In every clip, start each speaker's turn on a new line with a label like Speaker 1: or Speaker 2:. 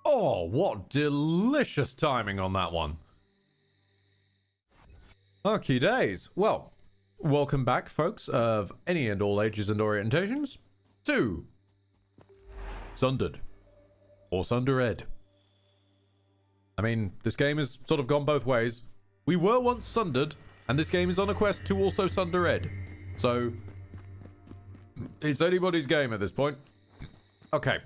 Speaker 1: Oh, what delicious timing on that one. Okie days. Well, welcome back, folks, of any and all ages and orientations, to Sundered, or SunderEd. I mean, this game has sort of gone both ways. We were once Sundered, and this game is on a quest to also SunderEd. So, it's anybody's game at this point. Okay.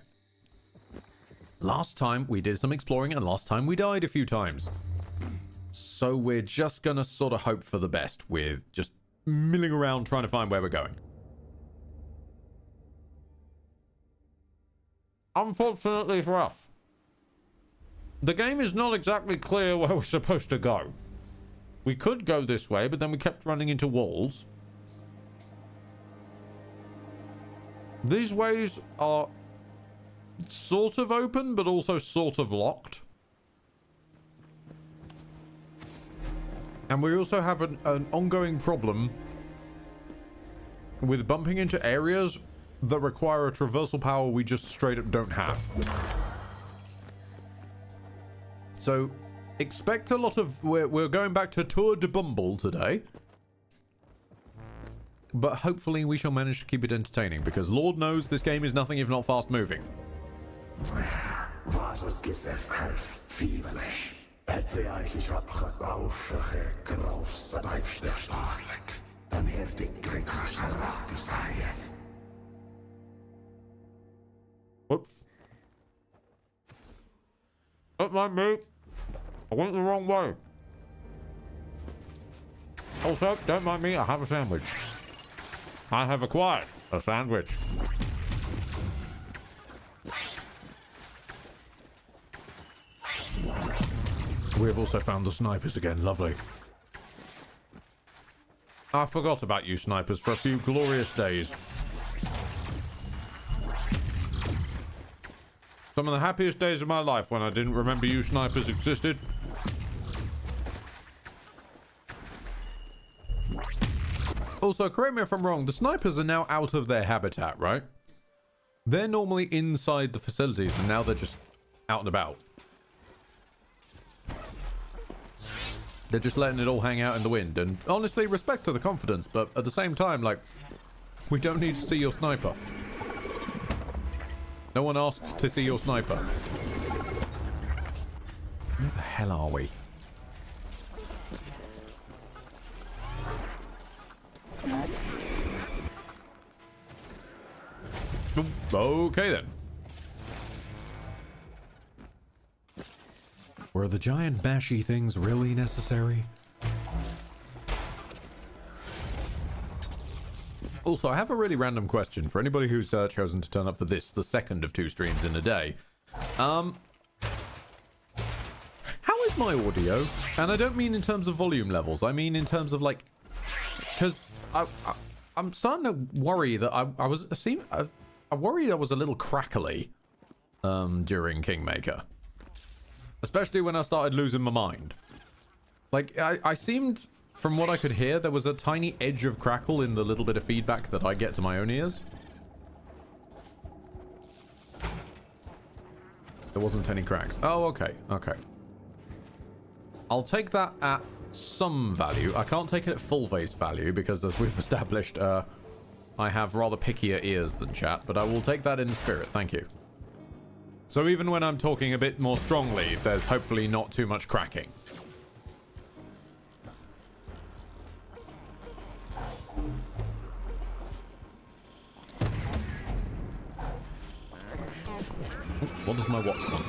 Speaker 1: Last time we did some exploring, and last time we died a few times. So we're just gonna sort of hope for the best with just milling around trying to find where we're going. Unfortunately for us, the game is not exactly clear where we're supposed to go. We could go this way, but then we kept running into walls. These ways are sort of open, but also sort of locked. And we also have an ongoing problem with bumping into areas that require a traversal power we just straight up don't have. So, expect a lot of... We're going back to Tour de Bumble today. But hopefully we shall manage to keep it entertaining, because Lord knows this game is nothing if not fast moving. Whoops. Don't mind me. I went the wrong way. Also, don't mind me, I have a sandwich. I have acquired a sandwich. We have also found the snipers again. Lovely. I forgot about you snipers for a few glorious days. Some of the happiest days of my life when I didn't remember you snipers existed. Also, correct me if I'm wrong, the snipers are now out of their habitat, right? They're normally inside the facilities, and now they're just out and about. They're just letting it all hang out in the wind. And honestly, respect to the confidence, but at the same time, like, we don't need to see your sniper. No one asked to see your sniper. Where the hell are we? Okay then. Were the giant mashy things really necessary? Also, I have a really random question for anybody who's chosen to turn up for this, the second of 2 streams in a day. How is my audio? And I don't mean in terms of volume levels. I mean in terms of like, because I'm starting to worry that I worry I was a little crackly during Kingmaker. Especially when I started losing my mind. Like, I seemed, from what I could hear, there was a tiny edge of crackle in the little bit of feedback that I get to my own ears. There wasn't any cracks. Oh, okay, okay. I'll take that at some value. I can't take it at full face value because, as we've established, I have rather pickier ears than chat, but I will take that in spirit. Thank you. So even when I'm talking a bit more strongly, there's hopefully not too much cracking. What does my watch want?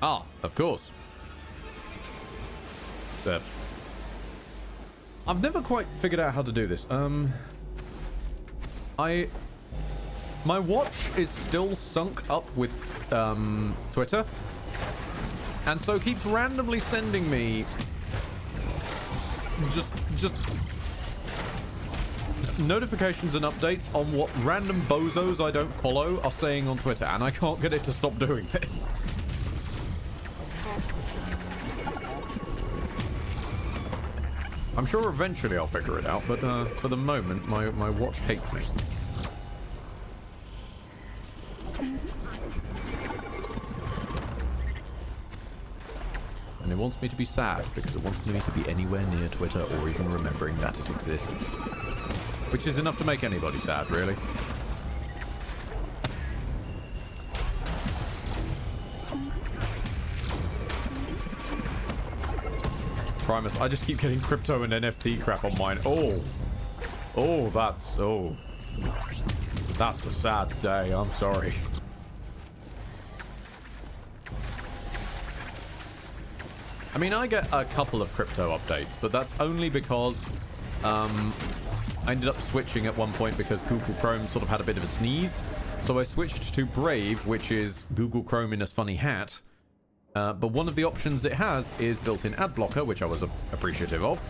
Speaker 1: Ah, of course. There. I've never quite figured out how to do this. My watch is still sunk up with Twitter, and so keeps randomly sending me just notifications and updates on what random bozos I don't follow are saying on Twitter, and I can't get it to stop doing this. I'm sure eventually I'll figure it out, but for the moment, my watch hates me. And it wants me to be sad because it wants me to be anywhere near Twitter or even remembering that it exists. Which is enough to make anybody sad, really. Primus, I just keep getting crypto and NFT crap on mine. Oh, that's a sad day. I'm sorry. I mean, I get a couple of crypto updates, but that's only because I ended up switching at one point because Google Chrome sort of had a bit of a sneeze. So I switched to Brave, which is Google Chrome in a funny hat. But one of the options it has is built-in ad blocker, which I was appreciative of.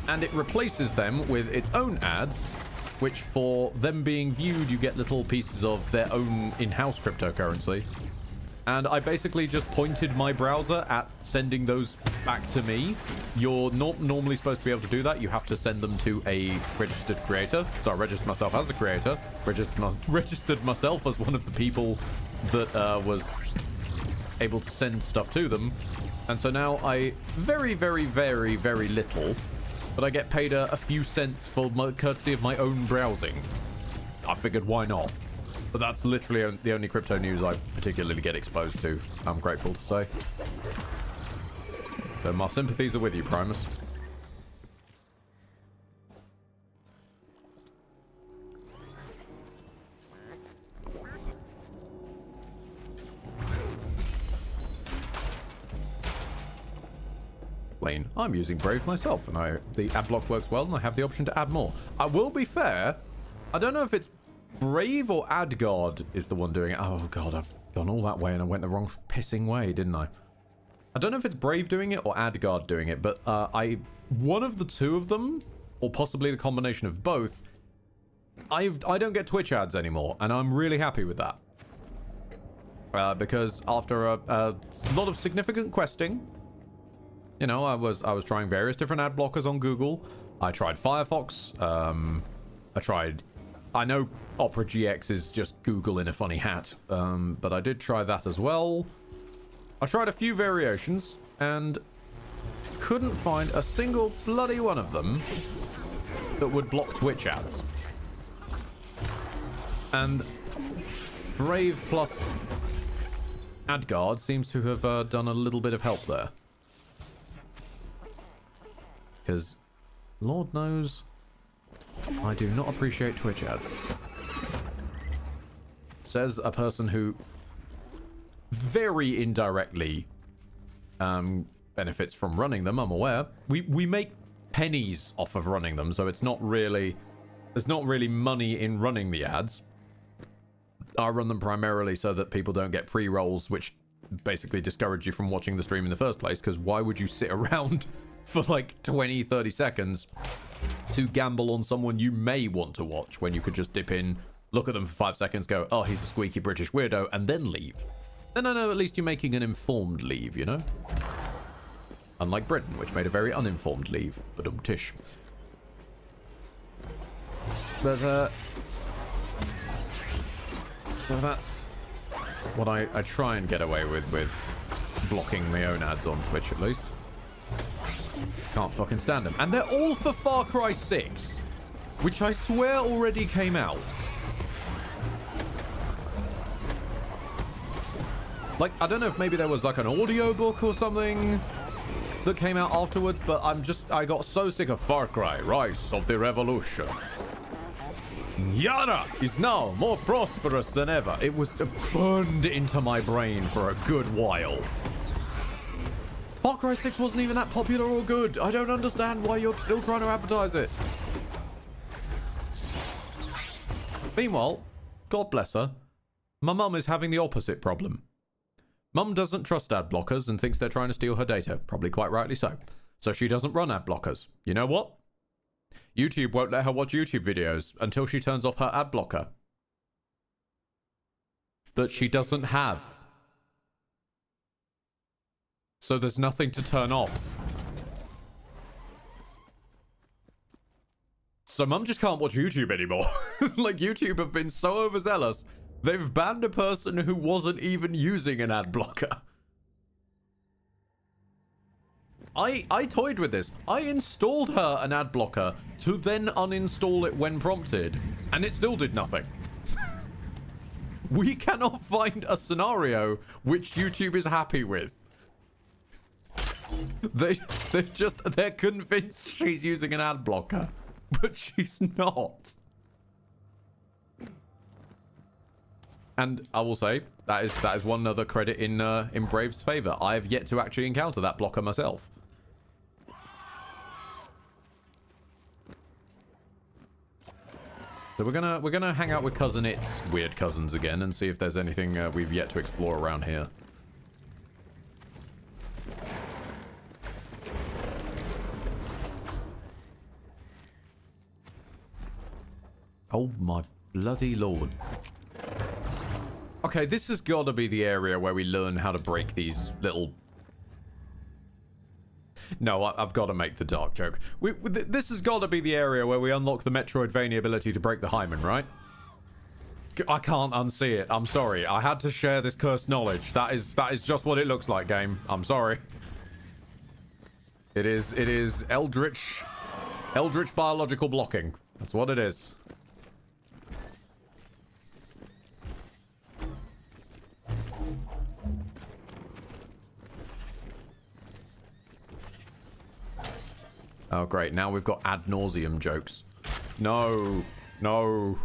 Speaker 1: And it replaces them with its own ads, which for them being viewed, you get little pieces of their own in-house cryptocurrency. And I basically just pointed my browser at sending those back to me. You're not normally supposed to be able to do that. You have to send them to a registered creator. So I registered myself as a creator, registered myself as one of the people that was able to send stuff to them. And so now I very, very, very, very little, but I get paid a few cents for my courtesy of my own browsing. I figured, why not? But that's literally the only crypto news I particularly get exposed to, I'm grateful to say. So my sympathies are with you, Primus. Lane, I'm using Brave myself, and the ad block works well, and I have the option to add more. I will be fair, I don't know if it's Brave or AdGuard is the one doing it. Oh god, I've gone all that way and I went the wrong pissing way, didn't I? I don't know if it's Brave doing it or AdGuard doing it, but one of the two of them, or possibly the combination of both, I don't get Twitch ads anymore, and I'm really happy with that. Because after a lot of significant questing, you know, I was trying various different ad blockers on Google. I tried Firefox. I know Opera GX is just Google in a funny hat, but I did try that as well. I tried a few variations and couldn't find a single bloody one of them that would block Twitch ads. And Brave plus AdGuard seems to have done a little bit of help there. Because, Lord knows, I do not appreciate Twitch ads. Says a person who very indirectly benefits from running them, I'm aware. We make pennies off of running them, so it's not really... There's not really money in running the ads. I run them primarily so that people don't get pre-rolls, which basically discourage you from watching the stream in the first place, because why would you sit around for like 20, 30 seconds to gamble on someone you may want to watch when you could just dip in, look at them for 5 seconds, go, oh, he's a squeaky British weirdo, and then leave. Then I know at least you're making an informed leave, you know? Unlike Britain, which made a very uninformed leave. Badum-tish. But, so that's what I try and get away with blocking my own ads on Twitch, at least. Can't fucking stand them. And they're all for Far Cry 6, which I swear already came out. Like, I don't know if maybe there was like an audiobook or something that came out afterwards, but I got so sick of Far Cry, Rise of the Revolution. Yara is now more prosperous than ever. It was burned into my brain for a good while. Far Cry 6 wasn't even that popular or good. I don't understand why you're still trying to advertise it. Meanwhile, God bless her, my mum is having the opposite problem. Mum doesn't trust ad blockers and thinks they're trying to steal her data. Probably quite rightly so. So she doesn't run ad blockers. You know what? YouTube won't let her watch YouTube videos until she turns off her ad blocker that she doesn't have. So there's nothing to turn off. So Mum just can't watch YouTube anymore. Like, YouTube have been so overzealous, they've banned a person who wasn't even using an ad blocker. I toyed with this. I installed her an ad blocker to then uninstall it when prompted, and it still did nothing. We cannot find a scenario which YouTube is happy with. They're convinced she's using an ad blocker, but she's not. And I will say that is one other credit in Brave's favor. I have yet to actually encounter that blocker myself. So we're gonna hang out with Cousin It's weird cousins again and see if there's anything we've yet to explore around here. Oh my bloody lord. Okay, this has got to be the area where we learn how to break these little... No, I've got to make the dark joke. This has got to be the area where we unlock the Metroidvania ability to break the hymen, right? I can't unsee it. I'm sorry. I had to share this cursed knowledge. That is just what it looks like, game. I'm sorry. It is eldritch biological blocking. That's what it is. Oh, great. Now we've got ad nauseum jokes. No. No.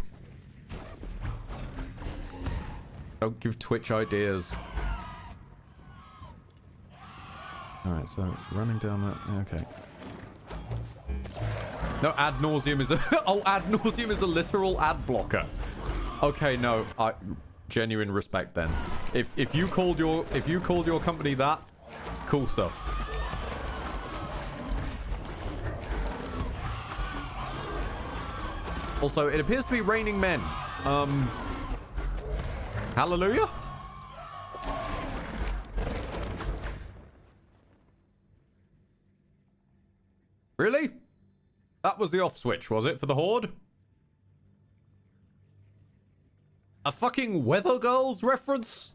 Speaker 1: Don't give Twitch ideas. Alright, so running down that... Okay. No, ad nauseum is a... Oh, ad nauseum is a literal ad blocker. Okay, no. Genuine respect then. If you called your company that, cool stuff. Also, it appears to be raining men. Hallelujah? Really? That was the off switch, was it, for the Horde? A fucking Weather Girls reference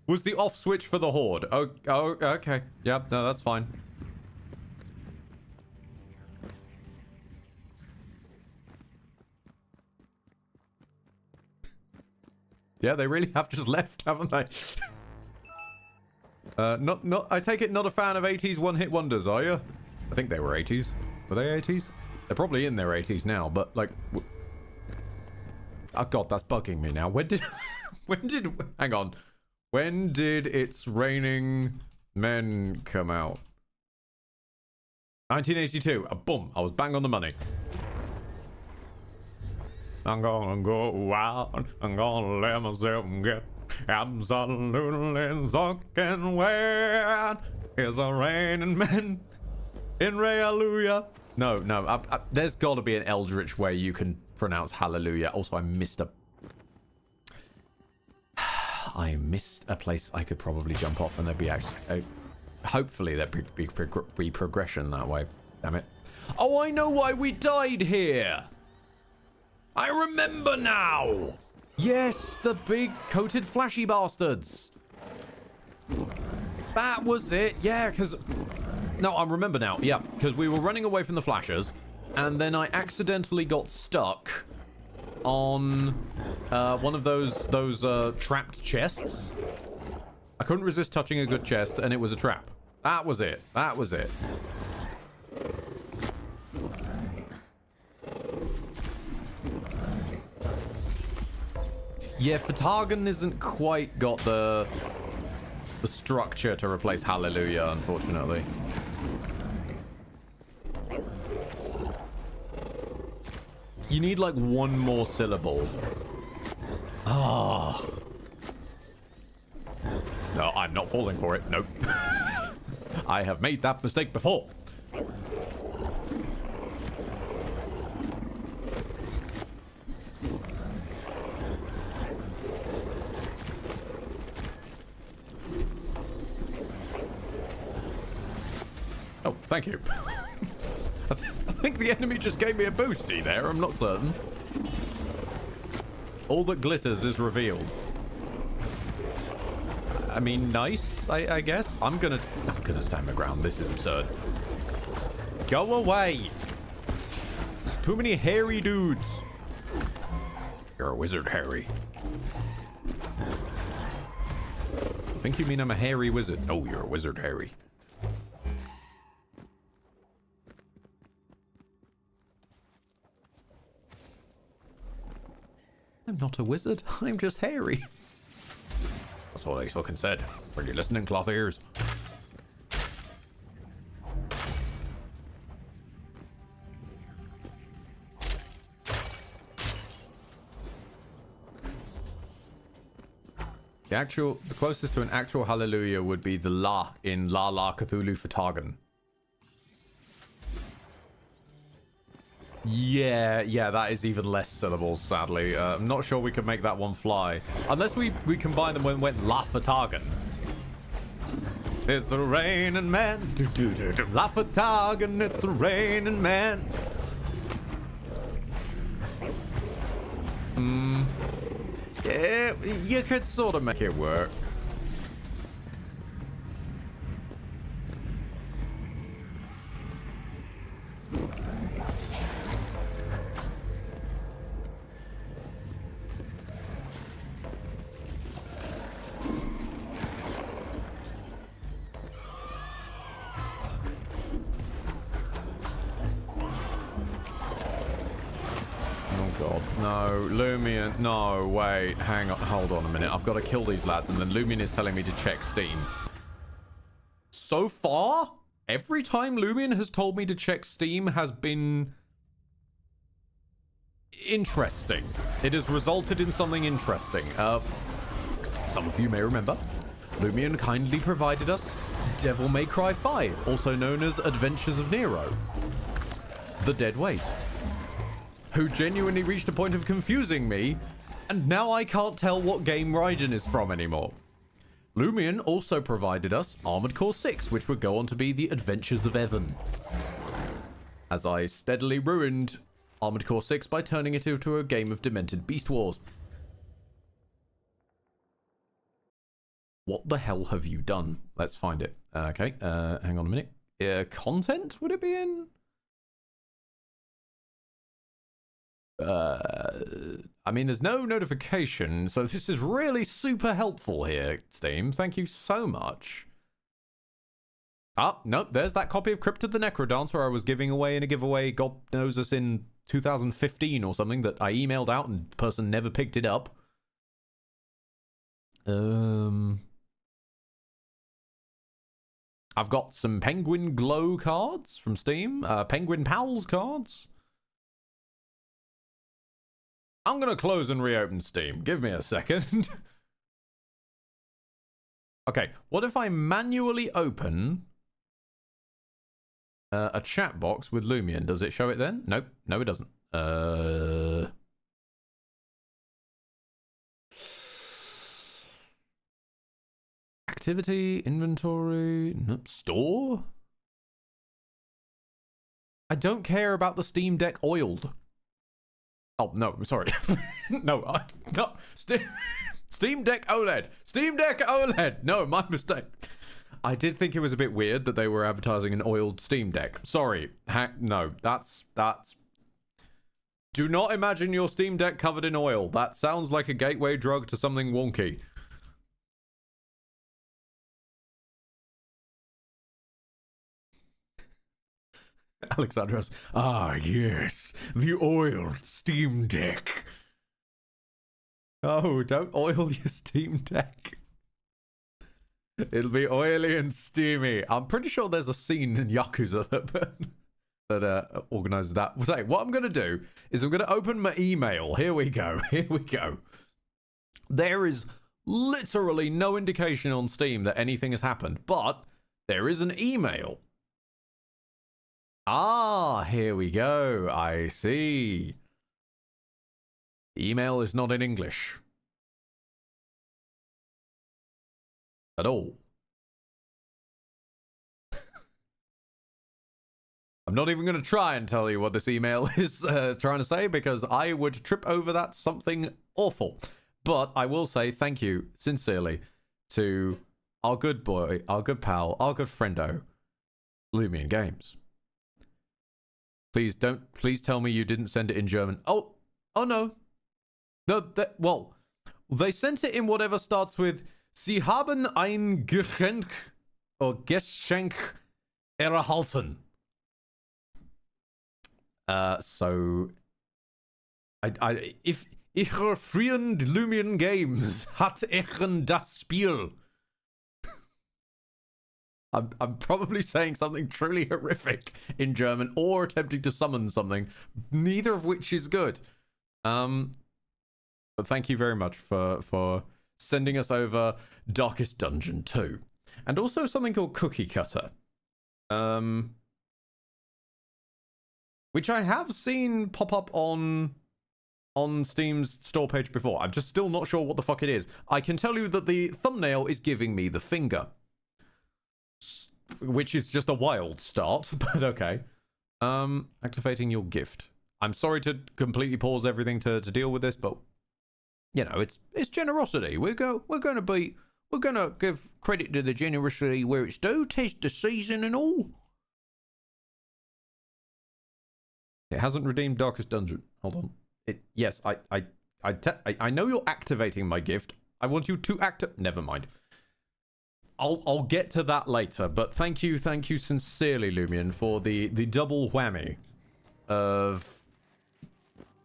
Speaker 1: was the off switch for the Horde. Oh, okay. Yep, no, that's fine. Yeah, they really have just left, haven't they? I take it not a fan of 80s one-hit wonders, are you? I think they were 80s. Were they 80s? They're probably in their 80s now, but like... Oh god, that's bugging me now. When did... Hang on. When did It's Raining Men come out? 1982. Boom. I was bang on the money. I'm gonna go out. I'm gonna let myself get absolutely soaking wet. It's a raining men in Hallelujah. No. There's got to be an eldritch way you can pronounce hallelujah. Also, I missed a place I could probably jump off, and there'd be actually... hopefully there'd be progression that way. Damn it. Oh, I know why we died here. I remember now! Yes, the big coated flashy bastards. That was it. Yeah, because... No, I remember now. Yeah, because we were running away from the flashers, and then I accidentally got stuck on one of those trapped chests. I couldn't resist touching a good chest, and it was a trap. That was it. That was it. Yeah, Fatagan isn't quite got the structure to replace Hallelujah, unfortunately. You need like one more syllable. Ah. Oh. No, I'm not falling for it. Nope. I have made that mistake before. Oh, thank you. I think the enemy just gave me a boosty there. I'm not certain. All that glitters is revealed. I mean, nice, I guess. I'm gonna stand my ground. This is absurd. Go away. There's too many hairy dudes. You're a wizard, Harry. I think you mean I'm a hairy wizard. No, you're a wizard, Harry. I'm not a wizard. I'm just hairy. That's what I fucking said. Were you listening, cloth ears? The closest to an actual hallelujah would be the La in La La Cthulhu Fatagan. Yeah, that is even less syllables, sadly. I'm not sure we could make that one fly. Unless we combine them when we went La Fatagan. It's a raining man. La Fatagan, it's a raining man. Yeah, you could sort of make it work. No, wait, hang on, hold on a minute. I've got to kill these lads, and then Lumion is telling me to check Steam. So far, every time Lumion has told me to check Steam has been interesting. It has resulted in something interesting. Some of you may remember, Lumion kindly provided us Devil May Cry 5, also known as Adventures of Nero. The Dead Weight. Who genuinely reached a point of confusing me, and now I can't tell what game Raiden is from anymore. Lumion also provided us Armored Core 6, which would go on to be The Adventures of Evan. as I steadily ruined Armored Core 6 by turning it into a game of Demented Beast Wars. What the hell have you done? Let's find it. Okay, hang on a minute. Content, would it be in? I mean, there's no notification, so this is really super helpful here, Steam. Thank you so much. Ah, no, there's that copy of Crypt of the Necrodancer I was giving away in a giveaway, God knows us, in 2015 or something, that I emailed out and the person never picked it up. I've got some Penguin Glow cards from Steam, Penguin Pals cards. I'm going to close and reopen Steam. Give me a second. Okay, what if I manually open a chat box with Lumion? Does it show it then? Nope. No, it doesn't. Activity, inventory, nope. Store? I don't care about the Steam Deck oiled. Oh, no, sorry. No. Steam Deck OLED. Steam Deck OLED. No, my mistake. I did think it was a bit weird that they were advertising an oiled Steam Deck. Sorry. No, that's... Do not imagine your Steam Deck covered in oil. That sounds like a gateway drug to something wonky. Alexandros. Ah, yes. The oiled Steam Deck. Oh, don't oil your Steam Deck. It'll be oily and steamy. I'm pretty sure there's a scene in Yakuza that organizes that. So, what I'm going to do is I'm going to open my email. Here we go. Here we go. There is literally no indication on Steam that anything has happened, but there is an email. Ah, here we go. I see. The email is not in English. At all. I'm not even going to try and tell you what this email is trying to say, because I would trip over that something awful. But I will say thank you sincerely to our good boy, our good pal, our good friendo, Lumion Games. Please tell me you didn't send it in German. Oh no. No, well, they sent it in whatever starts with Sie haben ein Geschenk or Geschenk erhalten. So if Ihr Freund Lumion Games hat echen das Spiel. I'm probably saying something truly horrific in German or attempting to summon something, neither of which is good. But thank you very much for sending us over Darkest Dungeon 2. And also something called Cookie Cutter. Which I have seen pop up on Steam's store page before. I'm just still not sure what the fuck it is. I can tell you that the thumbnail is giving me the finger. Which is just a wild start, but okay. Activating your gift. I'm sorry to completely pause everything to deal with this, but you know, it's generosity. We're gonna give credit to the generosity where it's due, test the season and all. It hasn't redeemed Darkest Dungeon. Hold on. Yes, I know you're activating my gift. I want you to never mind. I'll get to that later, but thank you sincerely, Lumion, for the double whammy of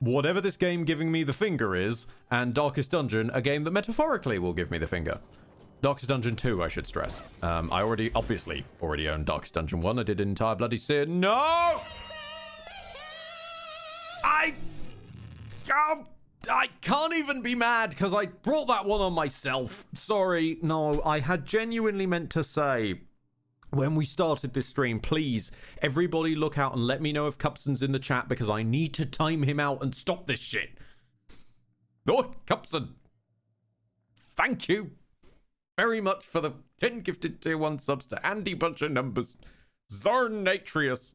Speaker 1: whatever this game giving me the finger is, and Darkest Dungeon, a game that metaphorically will give me the finger. Darkest Dungeon 2, I should stress. I obviously already own Darkest Dungeon 1. I did an entire bloody series. No! I can't even be mad because I brought that one on myself. Sorry. No, I had genuinely meant to say when we started this stream, please, everybody look out and let me know if Cupson's in the chat because I need to time him out and stop this shit. Oh, Cupson. Thank you very much for the 10 gifted tier 1 subs to Andy Bunch of Numbers, Zarnatrius,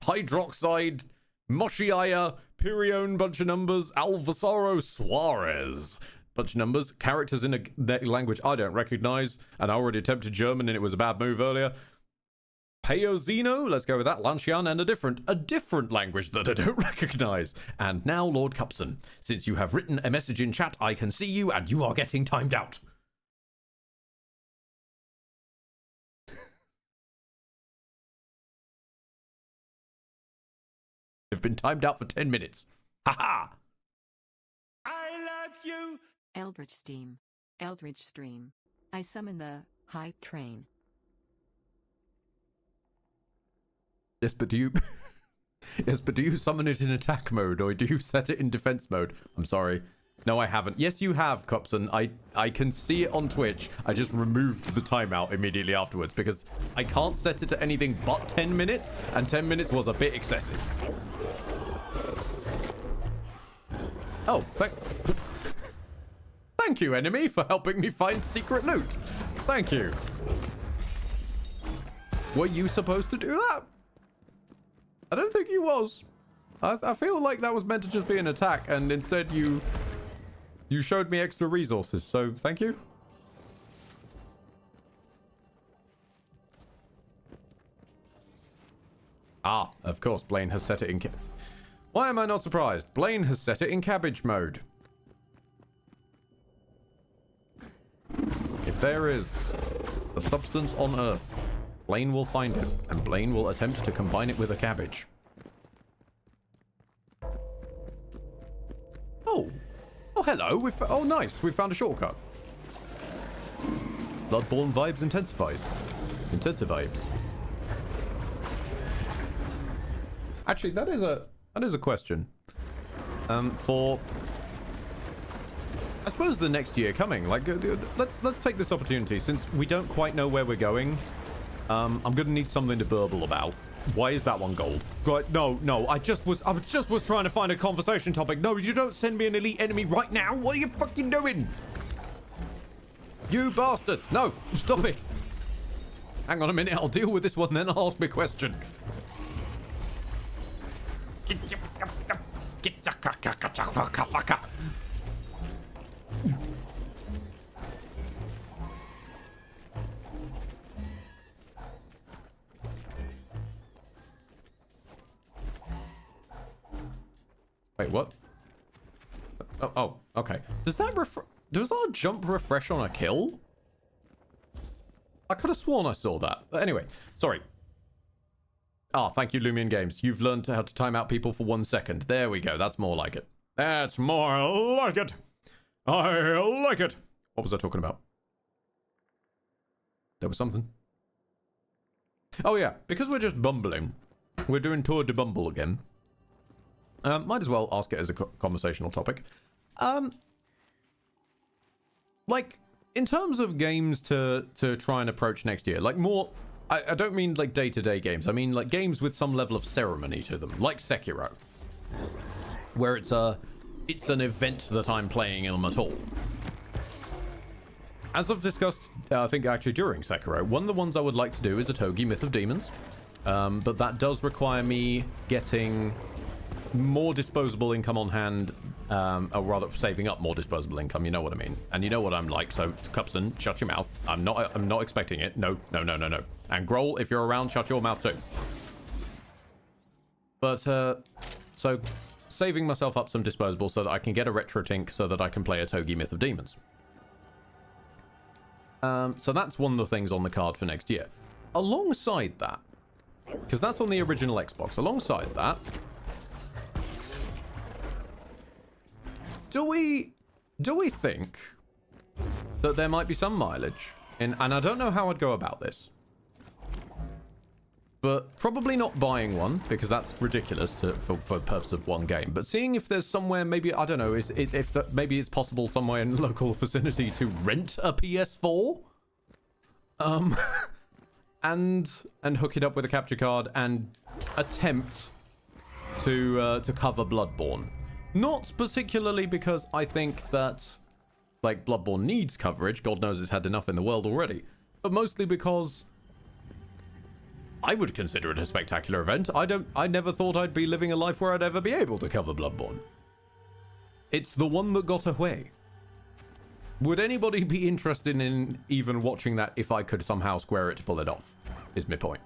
Speaker 1: Hydroxide, Moshiaya, Pirion, bunch of numbers, Alvasaro Suarez, bunch of numbers, characters in a language I don't recognize, and I already attempted German and it was a bad move earlier. Peozino, let's go with that, Lancian, and a different language that I don't recognize. And now, Lord Cupson, since you have written a message in chat, I can see you and you are getting timed out. You've been timed out for 10 minutes. Haha!
Speaker 2: I love you!
Speaker 3: Eldritch Stream. I summon the hype train.
Speaker 1: Yes, but do you... yes, but do you summon it in attack mode, or do you set it in defense mode? I'm sorry. No, I haven't. Yes, you have, Cupson. I can see it on Twitch. I just removed the timeout immediately afterwards, because I can't set it to anything but 10 minutes, and 10 minutes was a bit excessive. Oh, thank you, enemy, for helping me find secret loot. Thank you. Were you supposed to do that? I don't think you was. I feel like that was meant to just be an attack, and instead you showed me extra resources, so thank you. Ah, of course, Blaine has set it in... Why am I not surprised? Blaine has set it in cabbage mode. If there is a substance on Earth, Blaine will find it, and Blaine will attempt to combine it with a cabbage. Oh. Oh, hello. Oh, nice. We found a shortcut. Bloodborne vibes intensifies. Intensivives. Actually, that is a question. For I suppose the next year coming. Like, let's take this opportunity, since we don't quite know where we're going. I'm gonna need something to burble about. Why is that one gold? Right, no, I just was trying to find a conversation topic. No, you don't send me an elite enemy right now. What are you fucking doing? You bastards. No, stop it. Hang on a minute, I'll deal with this one, then I'll ask me a question. Wait, what? Oh, okay. Does our jump refresh on a kill? I could have sworn I saw that. But anyway, sorry. Ah, thank you, Lumion Games. You've learned how to time out people for 1 second. There we go. That's more like it. That's more like it. I like it. What was I talking about? There was something. Oh, yeah. Because we're just bumbling. We're doing Tour de Bumble again. Might as well ask it as a conversational topic. Like, in terms of games to try and approach next year, like more... I don't mean like day-to-day games. I mean like games with some level of ceremony to them, like Sekiro, where it's an event that I'm playing them at all. As I've discussed, I think actually during Sekiro, one of the ones I would like to do is a Togi Myth of Demons, but that does require me getting more disposable income on hand, or rather saving up more disposable income. You know what I mean, and you know what I'm like. So Cupson, shut your mouth. I'm not expecting it. No. And Grohl, if you're around, shut your mouth too. But so saving myself up some disposable so that I can get a retro tink so that I can play a Togi Myth of Demons. So that's one of the things on the card for next year. Alongside that, because that's on the original Xbox. Alongside that, do we think that there might be some mileage in, and I don't know how I'd go about this, but probably not buying one, because that's ridiculous for the purpose of one game, but seeing if there's somewhere, maybe, I don't know, maybe it's possible somewhere in the local vicinity to rent a PS4, and hook it up with a capture card and attempt to cover Bloodborne. Not particularly because I think that, like, Bloodborne needs coverage. God knows it's had enough in the world already. But mostly because I would consider it a spectacular event. I never thought I'd be living a life where I'd ever be able to cover Bloodborne. It's the one that got away. Would anybody be interested in even watching that if I could somehow square it to pull it off? Is my point.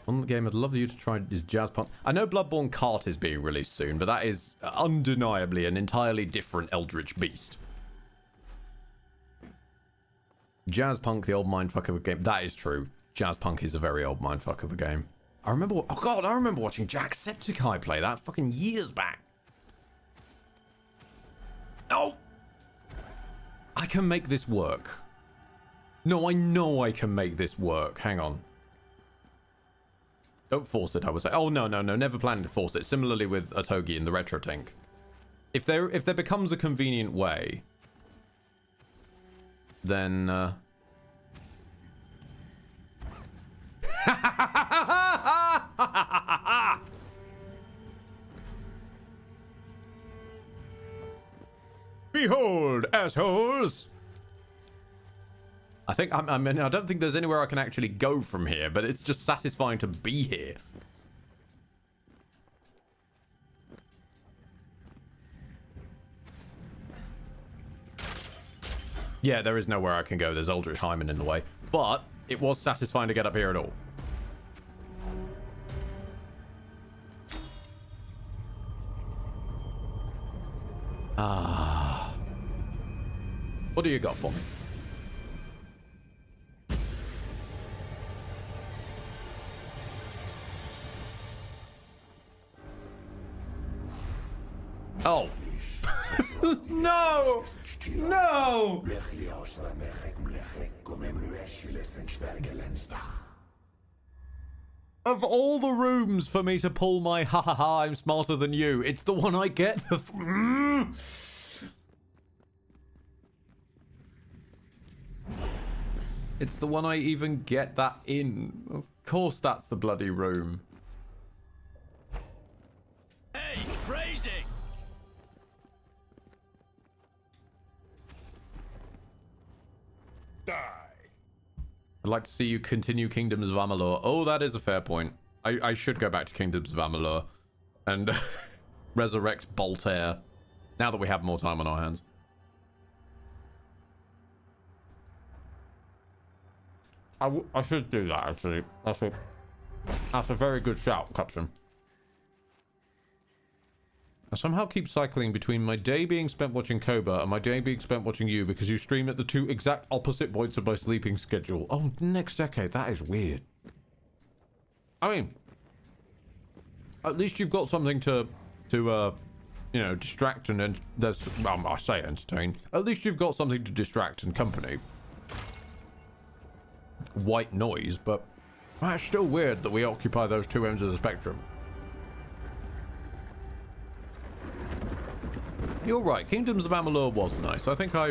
Speaker 1: One game I'd love you to try is Jazz Punk. I know Bloodborne Kart is being released soon, but that is undeniably an entirely different Eldritch beast. Jazz Punk, the old mindfuck of a game. That is true. Jazz Punk is a very old mindfuck of a game. I remember, oh god, I remember watching Jacksepticeye play that fucking years back. No! I can make this work. No, I know I can make this work. Hang on. Don't force it, I would say. Oh, no, never planning to force it. Similarly with Otogi in the Retro Tank. If there becomes a convenient way, then, Behold, assholes! I mean, I don't think there's anywhere I can actually go from here, but it's just satisfying to be here. Yeah, there is nowhere I can go. There's Eldritch Hyman in the way. But it was satisfying to get up here at all. Ah. What do you got for me? Oh. No! No! Of all the rooms for me to pull my ha ha ha, I'm smarter than you, it's the one I get. It's the one I even get that in. Of course that's the bloody room.
Speaker 2: Hey, phrasing! Die.
Speaker 1: I'd like to see you continue Kingdoms of Amalur. Oh, that is a fair point. I should go back to Kingdoms of Amalur and resurrect Boltaire now that we have more time on our hands. I should do that, actually. That's a very good shout, Captain. I somehow keep cycling between my day being spent watching Koba and my day being spent watching you because you stream at the two exact opposite points of my sleeping schedule. Oh, next decade. That is weird. I mean, at least you've got something to you know, distract and there's, well, I say entertain. At least you've got something to distract and company. White noise, but it's still weird that we occupy those two ends of the spectrum. You're right, Kingdoms of Amalur was nice. I think I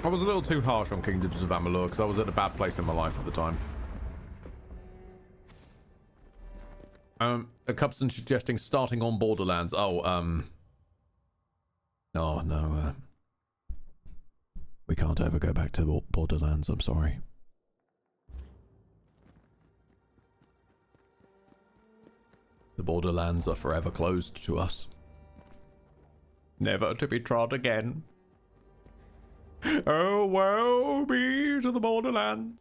Speaker 1: was a little too harsh on Kingdoms of Amalur because I was at a bad place in my life at the time. A Cupson suggesting starting on Borderlands. Oh, oh no, we can't ever go back to Borderlands, I'm sorry. The Borderlands are forever closed to us. Never to be trod again. Oh, woe be to the Borderlands.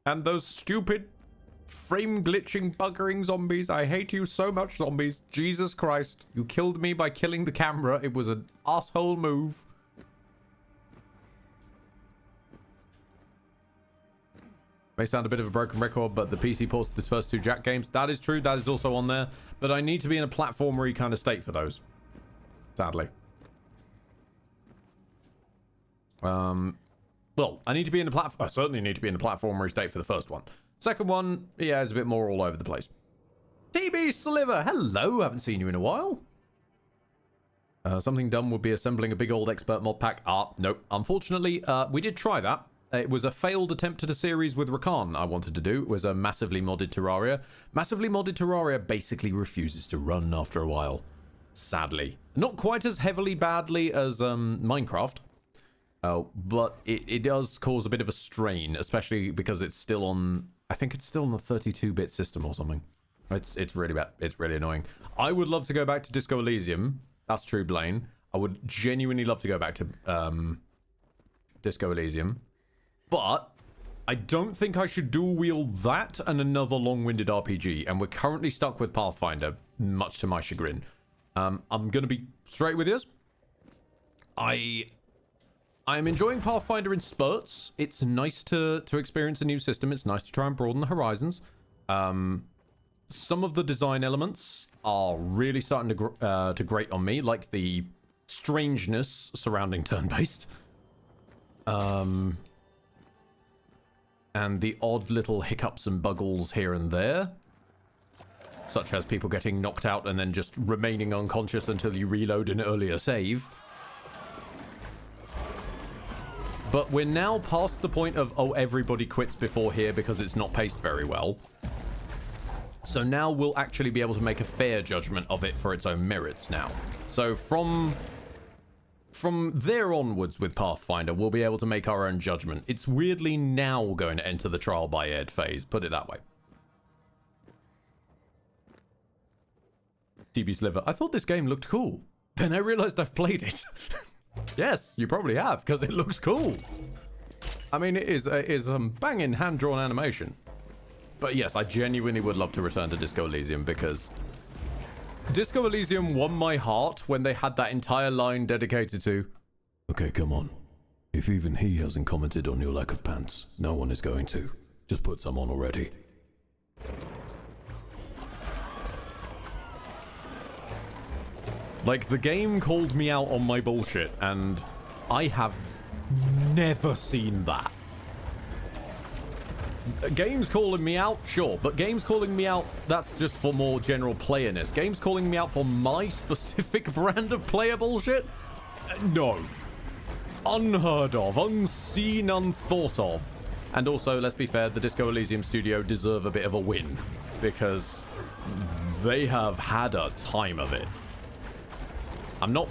Speaker 1: And those stupid frame glitching buggering zombies. I hate you so much, zombies. Jesus Christ. You killed me by killing the camera. It was an asshole move. May sound a bit of a broken record, but the PC ports to the first two Jack games. That is true. That is also on there. But I need to be in a platformery kind of state for those. Sadly. Well, I need to be in a I certainly need to be in a platformery state for the first one. Second one, yeah, is a bit more all over the place. TB Sliver, hello. Haven't seen you in a while. Something dumb would be assembling a big old expert mod pack. Nope. Unfortunately, we did try that. It was a failed attempt at a series with Rakan I wanted to do. It was a massively modded Terraria. Massively modded Terraria basically refuses to run after a while. sadly. Not quite as heavily badly as Minecraft, but it does cause a bit of a strain, especially because it's still on, I think it's still on the 32-bit system or something. It's really bad. It's really annoying. I would love to go back to Disco Elysium. That's true, Blaine. I would genuinely love to go back to Disco Elysium. But I don't think I should dual wield that and another long-winded RPG. And we're currently stuck with Pathfinder, much to my chagrin. I'm going to be straight with you. I'm enjoying Pathfinder in spurts. It's nice to experience a new system. It's nice to try and broaden the horizons. Some of the design elements are really starting to grate on me, like the strangeness surrounding turn-based. And the odd little hiccups and buggles here and there. Such as people getting knocked out and then just remaining unconscious until you reload an earlier save. But we're now past the point of, oh, everybody quits before here because it's not paced very well. So now we'll actually be able to make a fair judgment of it for its own merits now. So from there onwards with Pathfinder, we'll be able to make our own judgment. It's weirdly now going to enter the trial by aired phase, put it that way. TB's liver. I thought this game looked cool. Then I realized I've played it. Yes, you probably have, because it looks cool. I mean, it is banging hand-drawn animation. But yes, I genuinely would love to return to Disco Elysium, because Disco Elysium won my heart when they had that entire line dedicated to, okay, come on. If even he hasn't commented on your lack of pants, no one is going to. Just put some on already. Like, the game called me out on my bullshit, and I have never seen that. Games calling me out, sure, but games calling me out, that's just for more general playerness. Games calling me out for my specific brand of player bullshit? No. Unheard of, unseen, unthought of. And also, let's be fair, the Disco Elysium studio deserve a bit of a win, because they have had a time of it. I'm not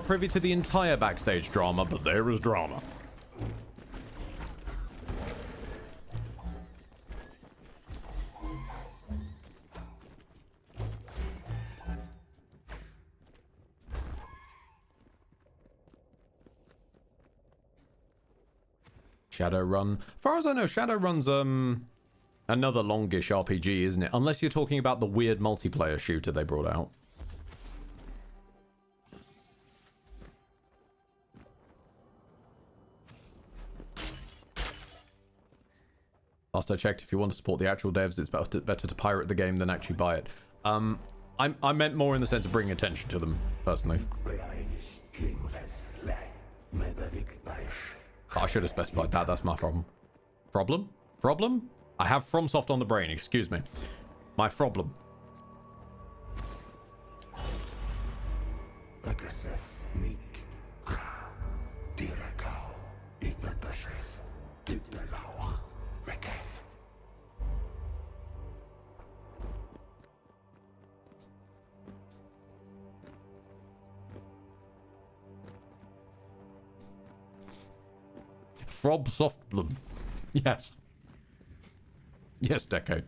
Speaker 1: privy to the entire backstage drama, but there is drama. Shadowrun. As far as I know, Shadowrun's another longish RPG, isn't it? Unless you're talking about the weird multiplayer shooter they brought out. Last I checked, if you want to support the actual devs, it's better to pirate the game than actually buy it. I meant more in the sense of bringing attention to them, personally. I should have specified that. That's my problem. Problem? I have FromSoft on the brain. Excuse me. My problem. FromSoft. Yes. Yes, Decade.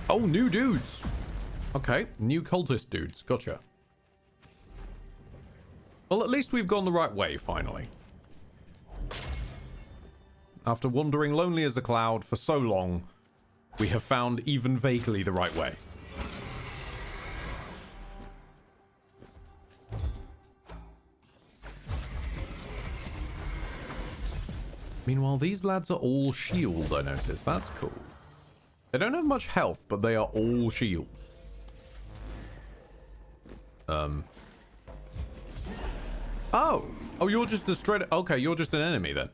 Speaker 1: Oh, new dudes. Okay, new cultist dudes. Gotcha. Well, at least we've gone the right way, finally. After wandering lonely as a cloud for so long, we have found even vaguely the right way. Meanwhile, these lads are all shield, I noticed. That's cool. They don't have much health, but they are all shield. Oh! Oh, you're just a straight... Okay, you're just an enemy then.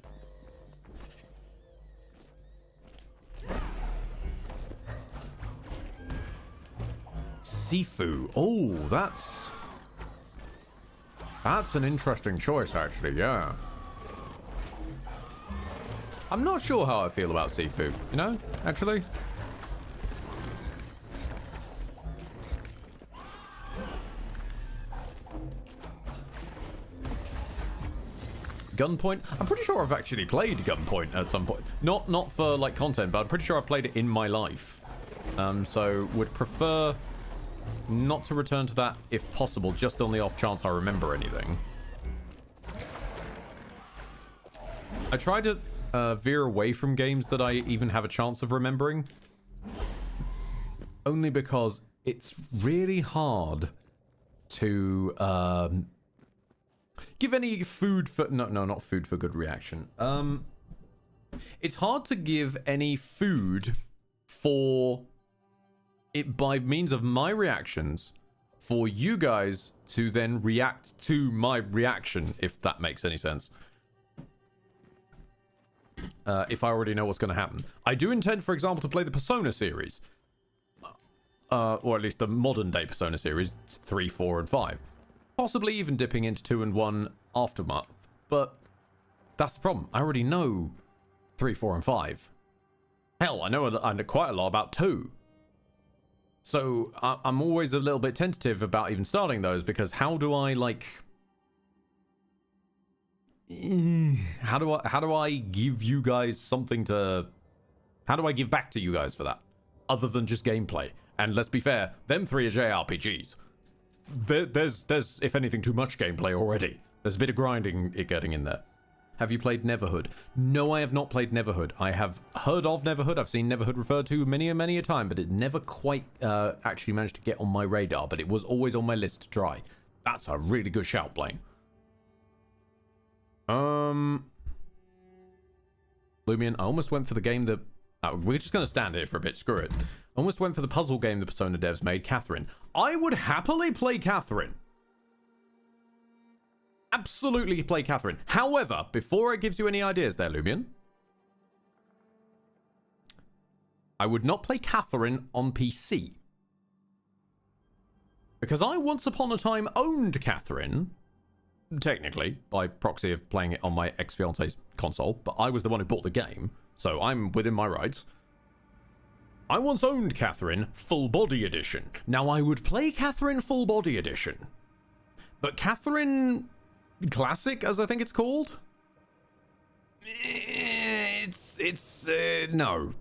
Speaker 1: Sifu. Oh, that's an interesting choice, actually. Yeah. I'm not sure how I feel about Sifu, you know, actually. Gunpoint. I'm pretty sure I've actually played Gunpoint at some point. Not for like content, but I'm pretty sure I've played it in my life. So would prefer not to return to that if possible, just on the off chance I remember anything. I try to veer away from games that I even have a chance of remembering, only because it's really hard to give any food for not food for good reaction. It's hard to give any food for it by means of my reactions for you guys to then react to my reaction, if that makes any sense. If I already know what's going to happen. I do intend, for example, to play the Persona series. Or at least the modern day Persona series, 3, 4, and 5. Possibly even dipping into 2 and 1 Aftermath. But that's the problem. I already know 3, 4, and 5. Hell, I know quite a lot about 2. So I'm always a little bit tentative about even starting those, because how do I, like... How do I give you guys something to... How do I give back to you guys for that? Other than just gameplay. And let's be fair, them 3 are JRPGs. There's, if anything, too much gameplay already. There's a bit of grinding getting in there. Have you played Neverhood? No, I have not played Neverhood. I have heard of Neverhood. I've seen Neverhood referred to many a time, but it never quite actually managed to get on my radar. But it was always on my list to try. That's a really good shout, Blaine. Lumion, I almost went for the game that... Oh, we're just going to stand here for a bit. Screw it. I almost went for the puzzle game the Persona devs made, Catherine. I would happily play Catherine. Absolutely play Catherine. However, before it gives you any ideas there, Lumion, I would not play Catherine on PC. Because I once upon a time owned Catherine, technically, by proxy of playing it on my ex-fiance's console, but I was the one who bought the game, so I'm within my rights. I once owned Catherine Full Body Edition. Now, I would play Catherine Full Body Edition, but Catherine Classic, as I think it's called, no.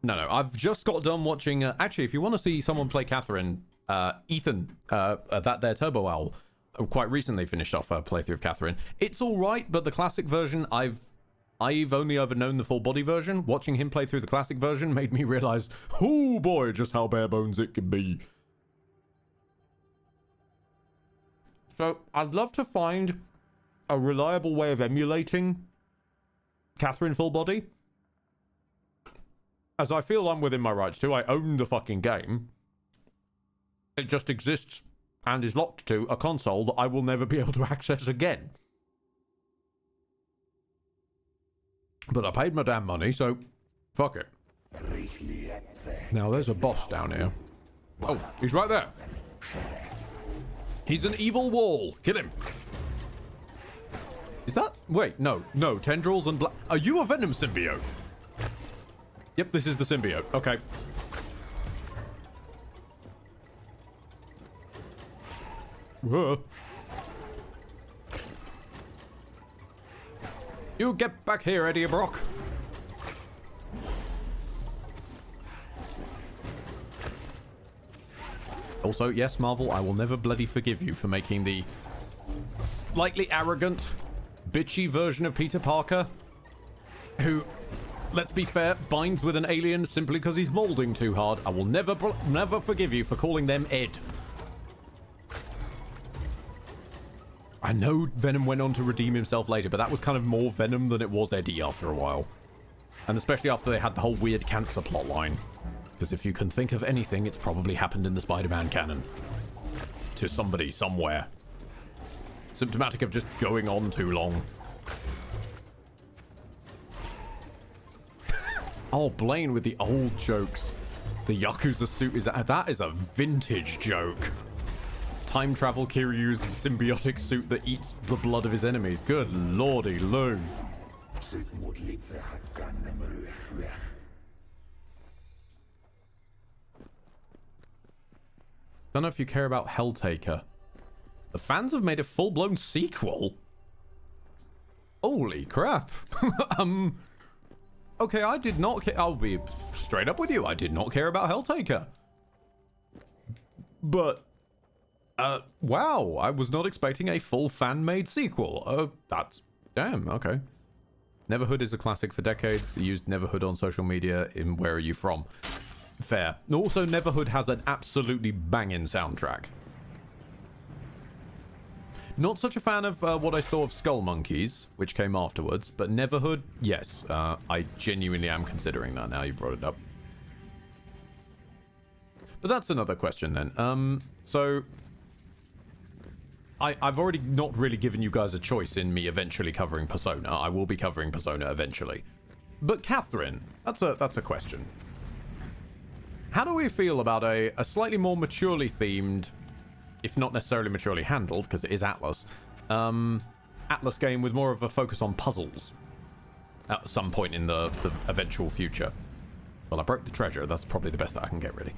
Speaker 1: I've just got done watching, actually, if you want to see someone play Catherine, Ethan, that there Turbo Owl, quite recently finished off a playthrough of Catherine. It's all right, but the classic version, I've only ever known the full body version. Watching him play through the classic version made me realize, oh boy, just how bare bones it can be. So I'd love to find a reliable way of emulating Catherine full body, as I feel I'm within my rights to. I own the fucking game. It just exists and is locked to a console that I will never be able to access again. But I paid my damn money, so fuck it. Now there's a boss down here. Oh, he's right there. He's an evil wall. Kill him. Is that... Wait, no. Tendrils and black... Are you a Venom symbiote? Yep, this is the symbiote. Okay. Whoa. You get back here, Eddie Brock. Also, yes, Marvel, I will never bloody forgive you for making the slightly arrogant, bitchy version of Peter Parker, who, let's be fair, binds with an alien simply because he's molding too hard. I will never forgive you for calling them Ed. I know Venom went on to redeem himself later, but that was kind of more Venom than it was Eddie after a while. And especially after they had the whole weird cancer plotline. Because if you can think of anything, it's probably happened in the Spider-Man canon. To somebody, somewhere. Symptomatic of just going on too long. Oh, Blaine with the old jokes. The Yakuza suit that is a vintage joke. Time travel Kiryu's symbiotic suit that eats the blood of his enemies. Good lordy Lou. Don't know if you care about Helltaker. The fans have made a full-blown sequel. Holy crap. Okay, I did not care. I'll be straight up with you. I did not care about Helltaker. But, wow. I was not expecting a full fan-made sequel. That's... Damn, okay. Neverhood is a classic for decades. You used Neverhood on social media in Where Are You From? Fair. Also, Neverhood has an absolutely banging soundtrack. Not such a fan of what I saw of Skull Monkeys, which came afterwards, but Neverhood, yes. I genuinely am considering that now you brought it up. But that's another question then. So, I've already not really given you guys a choice in me eventually covering Persona. I will be covering Persona eventually. But Catherine, that's a question. How do we feel about a slightly more maturely themed, if not necessarily maturely handled, because it is Atlas, Atlas game with more of a focus on puzzles at some point in the eventual future? Well, I broke the treasure. That's probably the best that I can get, really.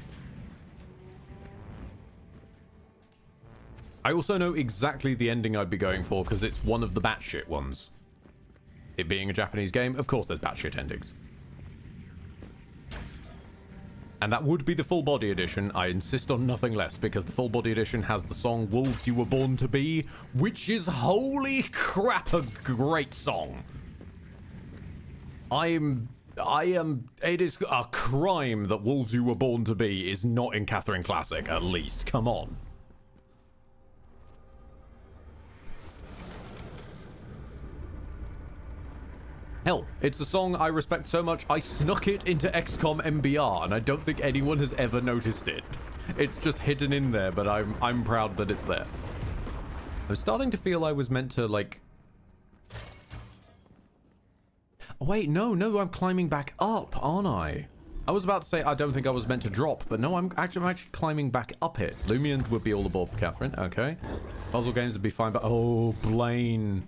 Speaker 1: I also know exactly the ending I'd be going for, because it's one of the batshit ones. It being a Japanese game, of course there's batshit endings. And that would be the full body edition. I insist on nothing less, because the full body edition has the song Wolves You Were Born to Be, which is, holy crap, a great song. It is a crime that Wolves You Were Born to Be is not in Catherine Classic, at least. Come on. Hell, it's a song I respect so much, I snuck it into XCOM MBR, and I don't think anyone has ever noticed it. It's just hidden in there, but I'm proud that it's there. I'm starting to feel I was meant to, like... Oh, wait, no, I'm climbing back up, aren't I? I was about to say I don't think I was meant to drop, but no, I'm actually climbing back up it. Lumians would be all aboard for Catherine, okay. Puzzle games would be fine, but... Oh, Blaine...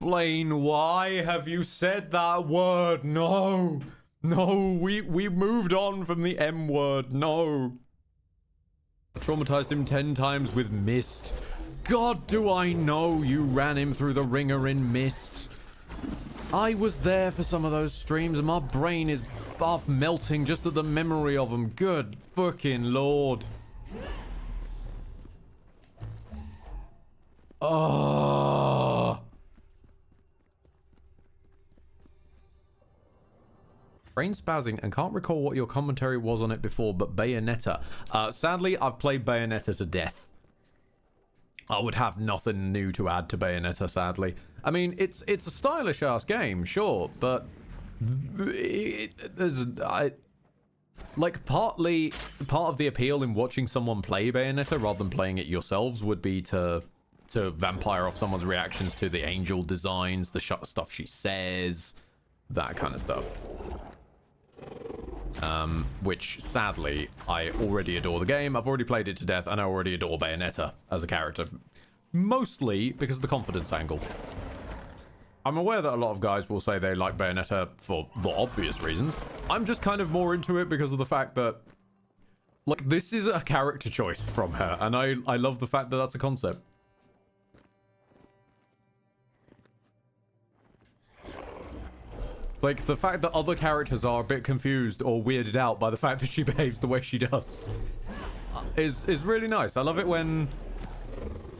Speaker 1: Blaine, why have you said that word? No. No, we moved on from the M word. No. I traumatized him 10 times with Mist. God, do I know you ran him through the ringer in Mist. I was there for some of those streams and my brain is half melting just at the memory of them. Good fucking lord. Oh. Brain spazzing and can't recall what your commentary was on it before, but Bayonetta. Sadly, I've played Bayonetta to death. I would have nothing new to add to Bayonetta, sadly. I mean, it's a stylish-ass game, sure, but... part of the appeal in watching someone play Bayonetta rather than playing it yourselves would be to vampire off someone's reactions to the angel designs, the stuff she says, that kind of stuff. Which, sadly, I already adore the game. I've already played it to death, and I already adore Bayonetta as a character. Mostly because of the confidence angle. I'm aware that a lot of guys will say they like Bayonetta for the obvious reasons. I'm just kind of more into it because of the fact that, like, this is a character choice from her, and I love the fact that that's a concept. Like, the fact that other characters are a bit confused or weirded out by the fact that she behaves the way she does is really nice. I love it when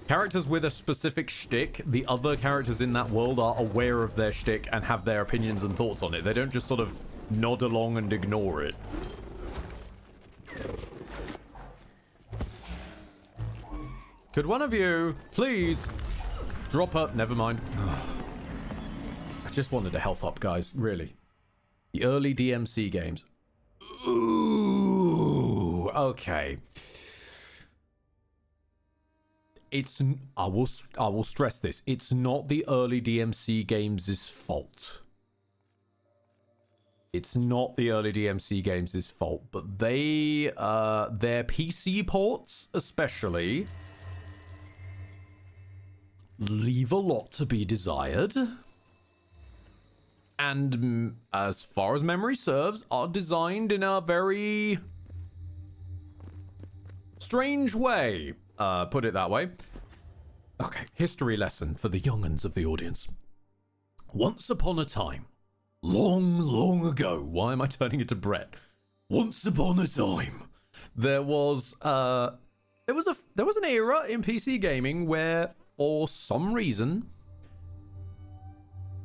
Speaker 1: characters with a specific shtick, the other characters in that world are aware of their shtick and have their opinions and thoughts on it. They don't just sort of nod along and ignore it. Could one of you please drop up? Never mind. I just wanted a health up, guys. Really. The early DMC games. Ooh, okay. It's... I will stress this. It's not the early DMC games' fault. it's not the early DMC games' fault, but they, their PC ports especially, leave a lot to be desired. And as far as memory serves, are designed in a very strange way. Put it that way. Okay, history lesson for the young'uns of the audience. Once upon a time, long, long ago, why am I turning it to Brett? Once upon a time, there was an era in PC gaming where, for some reason,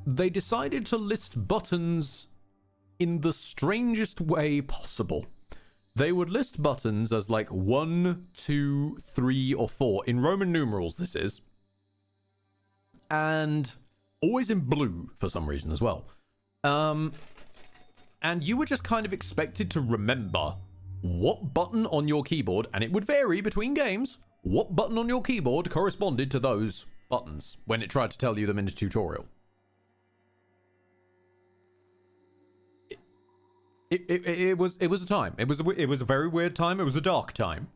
Speaker 1: they decided to list buttons in the strangest way possible. They would list buttons as like 1, 2, 3, or 4 in Roman numerals. This is, and always in blue for some reason as well. And you were just kind of expected to remember what button on your keyboard, and it would vary between games, what button on your keyboard corresponded to those buttons when it tried to tell you them in a tutorial. It was a time. It was a very weird time. It was a dark time.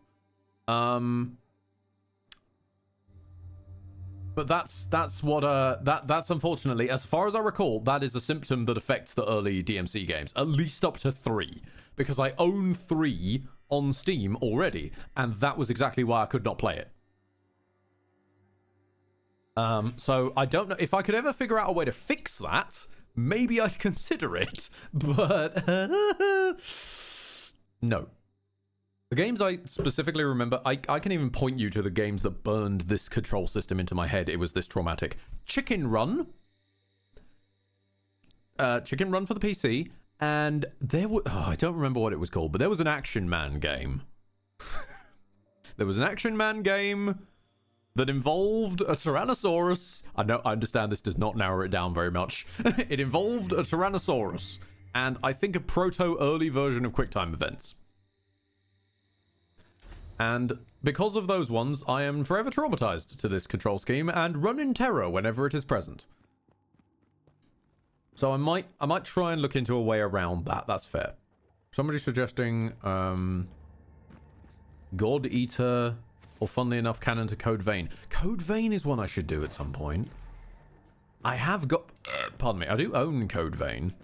Speaker 1: But that's what that's unfortunately, as far as I recall, that is a symptom that affects the early DMC games, at least up to 3, because I own 3 on Steam already, and that was exactly why I could not play it. So I don't know if I could ever figure out a way to fix that. Maybe I'd consider it, but no. The games I specifically remember, I can even point you to the games that burned this control system into my head. It was this traumatic. Chicken Run for the PC, and there was, I don't remember what it was called, but there was an Action Man game. There was an Action Man game that involved a Tyrannosaurus. I understand this does not narrow it down very much. It involved a Tyrannosaurus, and I think a proto-early version of QuickTime events. And because of those ones, I am forever traumatized to this control scheme and run in terror whenever it is present. So I might try and look into a way around that. That's fair. Somebody's suggesting God Eater, or funnily enough, Canon to Code Vein. Code Vein is one I should do at some point. I have got, pardon me, I do own Code Vein.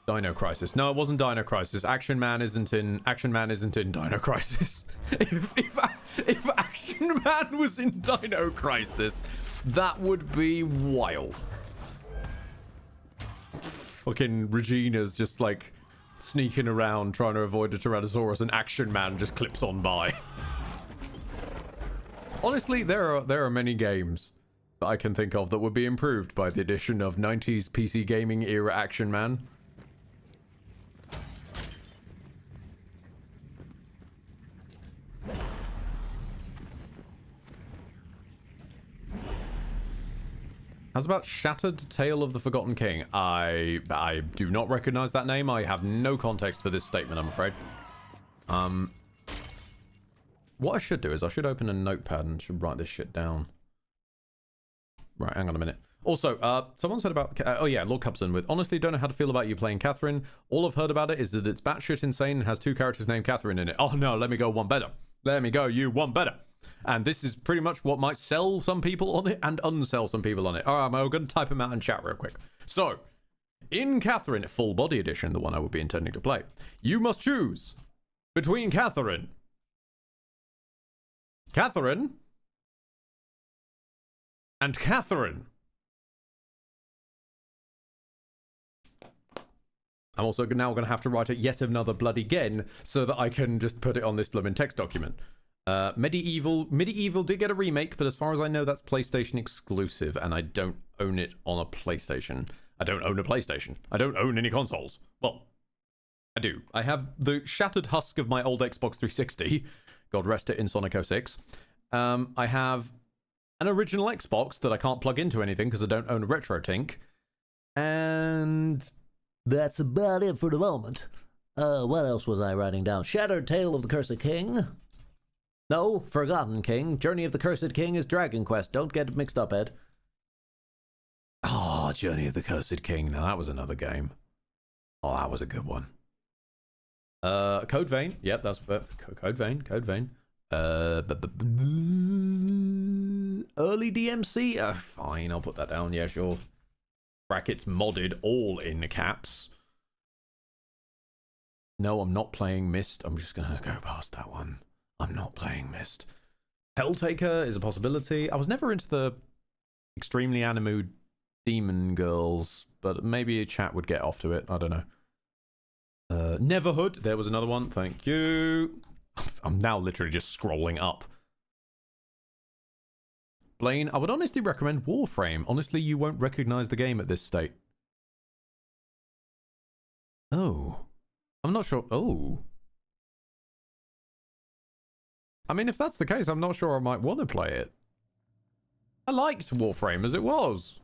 Speaker 1: Dino Crisis. No, it wasn't Dino Crisis. Action Man isn't in Dino Crisis. If Action Man was in Dino Crisis, that would be wild. Fucking Regina's just like sneaking around trying to avoid a Tyrannosaurus, and Action Man just clips on by. Honestly, there are many games that I can think of that would be improved by the addition of 90s PC gaming era Action Man. How's about Shattered Tale of the Forgotten King? I do not recognize that name. I have no context for this statement, I'm afraid. What I should do is I should open a notepad and should write this shit down. Right, hang on a minute. Also, someone said about... oh yeah, Lord Cubson with... Honestly, don't know how to feel about you playing Catherine. All I've heard about it is that it's batshit insane and has 2 characters named Catherine in it. Oh no, let me go one better. Let me go you one better. And this is pretty much what might sell some people on it and unsell some people on it. All right, I'm going to type them out in chat real quick. So, in Catherine, full body edition, the one I would be intending to play, you must choose between Catherine, and Catherine. I'm also now going to have to write it yet another bloody again so that I can just put it on this blooming text document. Medieval did get a remake, but as far as I know, that's PlayStation exclusive, and I don't own it on a PlayStation. I don't own a PlayStation. I don't own any consoles. Well, I do. I have the shattered husk of my old Xbox 360. God rest it in Sonic 06. I have an original Xbox that I can't plug into anything because I don't own a RetroTink. And that's about it for the moment. What else was I writing down? Shattered Tale of the Cursed King. No, Forgotten King. Journey of the Cursed King is Dragon Quest. Don't get mixed up, Ed. Oh, Journey of the Cursed King. Now, that was another game. Oh, that was a good one. Code Vein. Yep, that's Code Vein. Code Vein. Early DMC. Fine, I'll put that down. Yeah, sure. Brackets modded, all in caps. No, I'm not playing Myst. I'm just gonna go past that one. I'm not playing Myst. Helltaker is a possibility. I was never into the extremely animu demon girls, but maybe a chat would get off to it. I don't know. Neverhood. There was another one. Thank you. I'm now literally just scrolling up. Blaine, I would honestly recommend Warframe. Honestly, you won't recognize the game at this state. Oh. I'm not sure. Oh. I mean, if that's the case, I'm not sure I might want to play it. I liked Warframe as it was.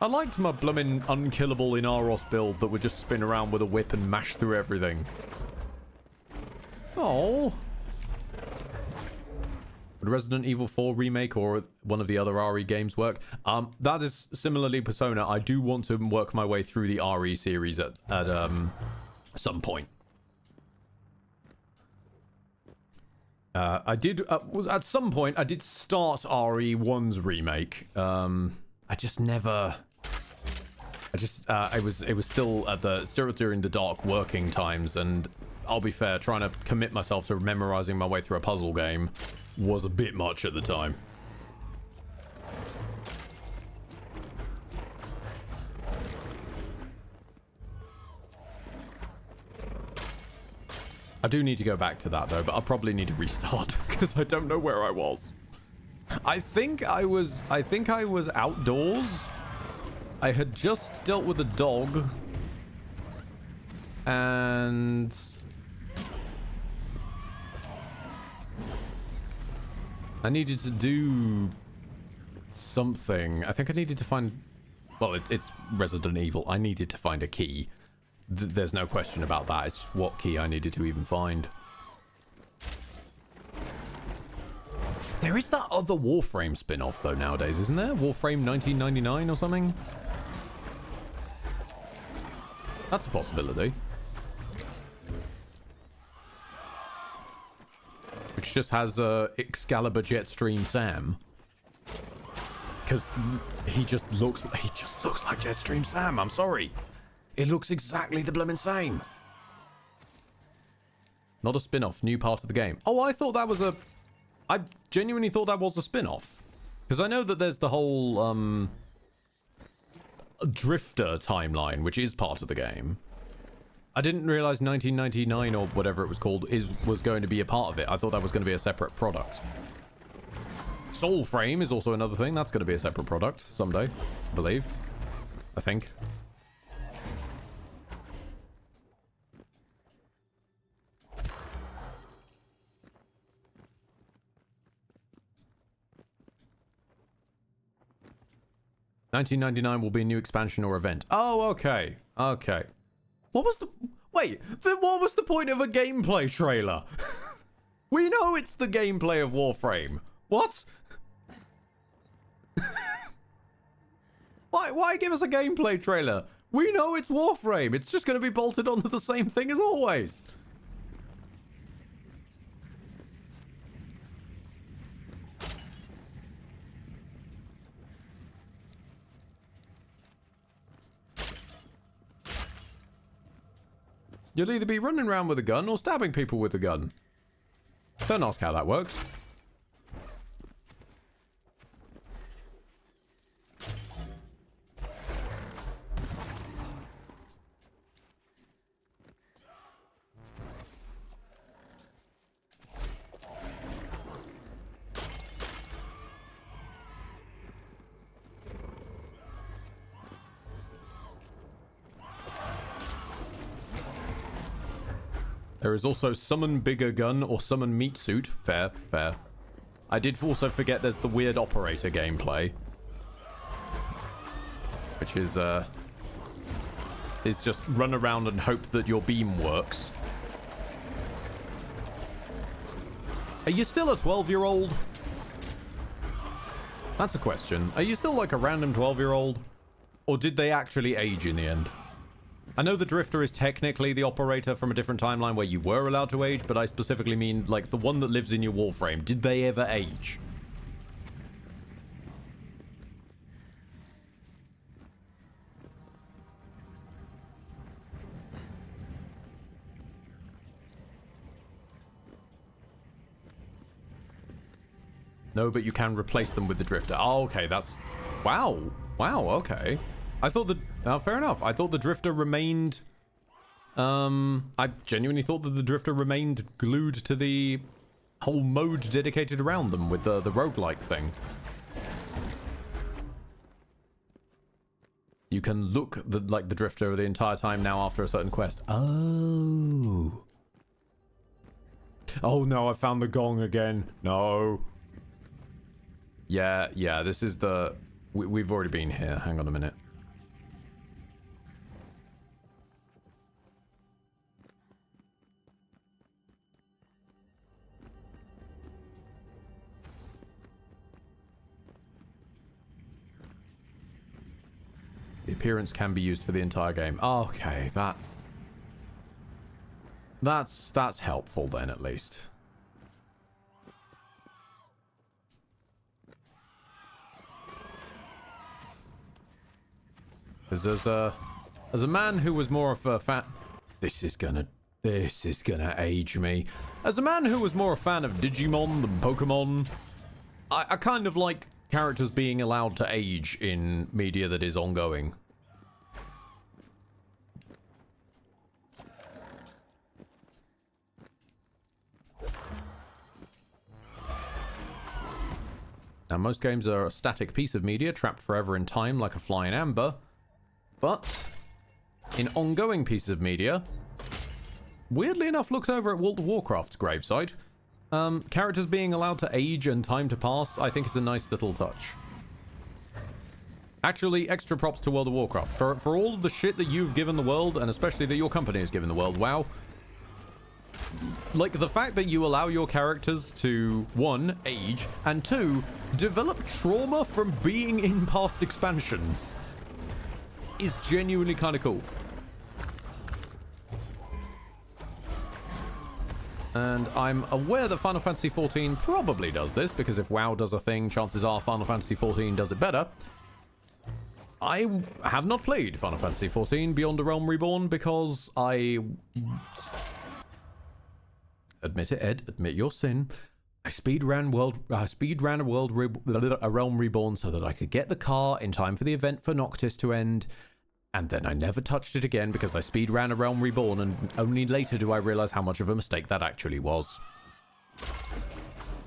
Speaker 1: I liked my bloomin' unkillable Inaros build that would just spin around with a whip and mash through everything. Oh. Would Resident Evil 4 remake or one of the other RE games work? That is similarly Persona. I do want to work my way through the RE series at some point. I did at some point I did start RE1's remake. I just never. It was still during the dark working times, and I'll be fair, trying to commit myself to memorizing my way through a puzzle game was a bit much at the time. I do need to go back to that though, but I'll probably need to restart because I don't know where I was. I think I was outdoors. I had just dealt with a dog, and I needed to do something. I think I needed to find, well, it's Resident Evil. I needed to find a key. There's no question about that. It's what key I needed to even find. There is that other Warframe spin-off though nowadays, isn't there? Warframe 1999 or something? That's a possibility. Which just has Excalibur Jetstream Sam. Because he just looks like Jetstream Sam. I'm sorry. It looks exactly the blooming same. Not a spin-off, new part of the game. Oh, I thought that was a... I genuinely thought that was a spin-off. Because I know that there's the whole, Drifter timeline, which is part of the game. I didn't realize 1999 or whatever it was called was going to be a part of it. I thought that was going to be a separate product. Soulframe is also another thing. That's going to be a separate product someday, I believe. I think. $19.99 will be a new expansion or event. Oh, okay. Okay. What was the... Wait, then what was the point of a gameplay trailer? We know it's the gameplay of Warframe. What? Why give us a gameplay trailer? We know it's Warframe. It's just going to be bolted onto the same thing as always. You'll either be running around with a gun or stabbing people with a gun. Don't ask how that works. There is also summon bigger gun or summon meat suit. Fair, fair. I did also forget there's the weird operator gameplay. Which is just run around and hope that your beam works. Are you still a 12-year-old? That's a question. Are you still like a random 12-year-old? Or did they actually age in the end? I know the Drifter is technically the operator from a different timeline where you were allowed to age, but I specifically mean, like, the one that lives in your Warframe. Did they ever age? No, but you can replace them with the Drifter. Oh, okay, that's... Wow. Wow, okay. I thought the... fair enough. I thought the Drifter remained... I genuinely thought that the Drifter remained glued to the whole mode dedicated around them with the roguelike thing. You can look like the Drifter the entire time now after a certain quest. Oh. Oh no, I found the gong again. No. Yeah, this is the... We've already been here. Hang on a minute. The appearance can be used for the entire game. Okay, that's helpful then, at least. As a man who was more of a fan... This is gonna age me. As a man who was more a fan of Digimon than Pokemon, I kind of like characters being allowed to age in media that is ongoing. Now, most games are a static piece of media trapped forever in time like a fly in amber. But in ongoing pieces of media, weirdly enough looked over at World of Warcraft's gravesite, characters being allowed to age and time to pass, I think is a nice little touch. Actually, extra props to World of Warcraft. For all of the shit that you've given the world, and especially that your company has given the world, wow. Like, the fact that you allow your characters to, 1, age, and 2, develop trauma from being in past expansions is genuinely kind of cool. And I'm aware that Final Fantasy XIV probably does this, because if WoW does a thing, chances are Final Fantasy XIV does it better. I have not played Final Fantasy XIV Beyond a Realm Reborn because I... Admit it, Ed. Admit your sin. I speedran a Realm Reborn so that I could get the car in time for the event for Noctis to end, and then I never touched it again because I speedran a Realm Reborn, and only later do I realize how much of a mistake that actually was.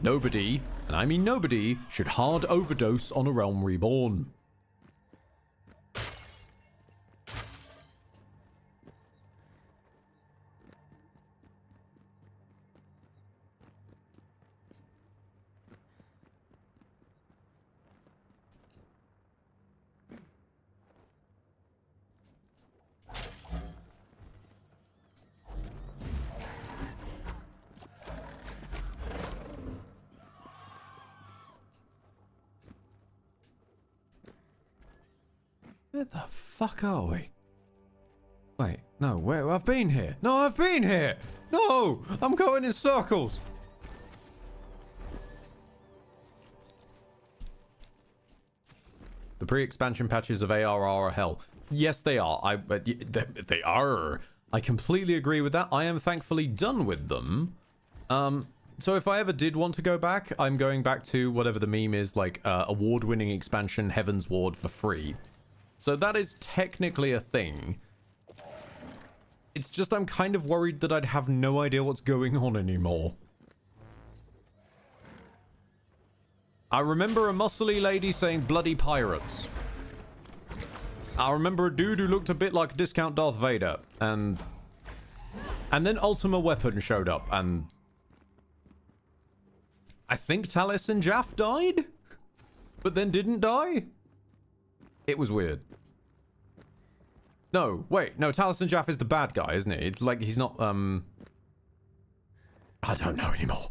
Speaker 1: Nobody, and I mean nobody, should hard overdose on a Realm Reborn. Where the fuck are we? Wait, no, where? I've been here. No, I've been here. No, I'm going in circles. The pre-expansion patches of ARR are hell. Yes, they are. They are. I completely agree with that. I am thankfully done with them. So if I ever did want to go back, I'm going back to whatever the meme is, like award-winning expansion Heaven's Ward for free. So that is technically a thing. It's just I'm kind of worried that I'd have no idea what's going on anymore. I remember a muscly lady saying bloody pirates. I remember a dude who looked a bit like discount Darth Vader. And then Ultima Weapon showed up, and I think Talis and Jaff died? But then didn't die? It was weird. No, wait. No, Taliesin Jaff is the bad guy, isn't he? It's like he's not, I don't know anymore.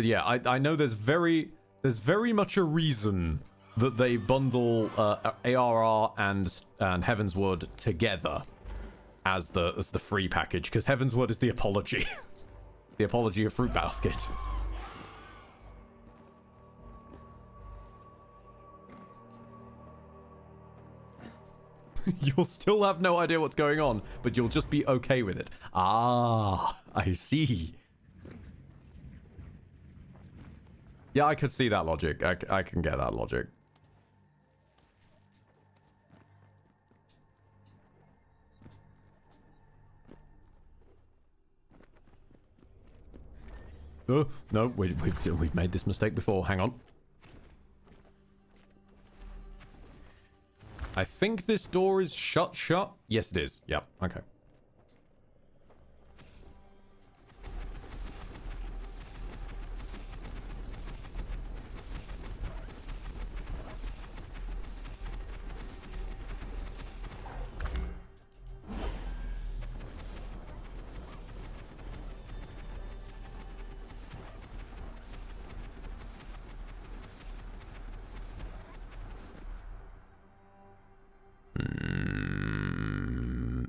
Speaker 1: But yeah, I know there's very much a reason that they bundle ARR and Heavensward together as the free package, because Heavensward is the apology. The apology of Fruit Basket. You'll still have no idea what's going on, but you'll just be okay with it. Ah, I see. Yeah, I could see that logic. I can get that logic. Oh, no, we've made this mistake before. Hang on. I think this door is shut. Yes, it is. Yep. Okay.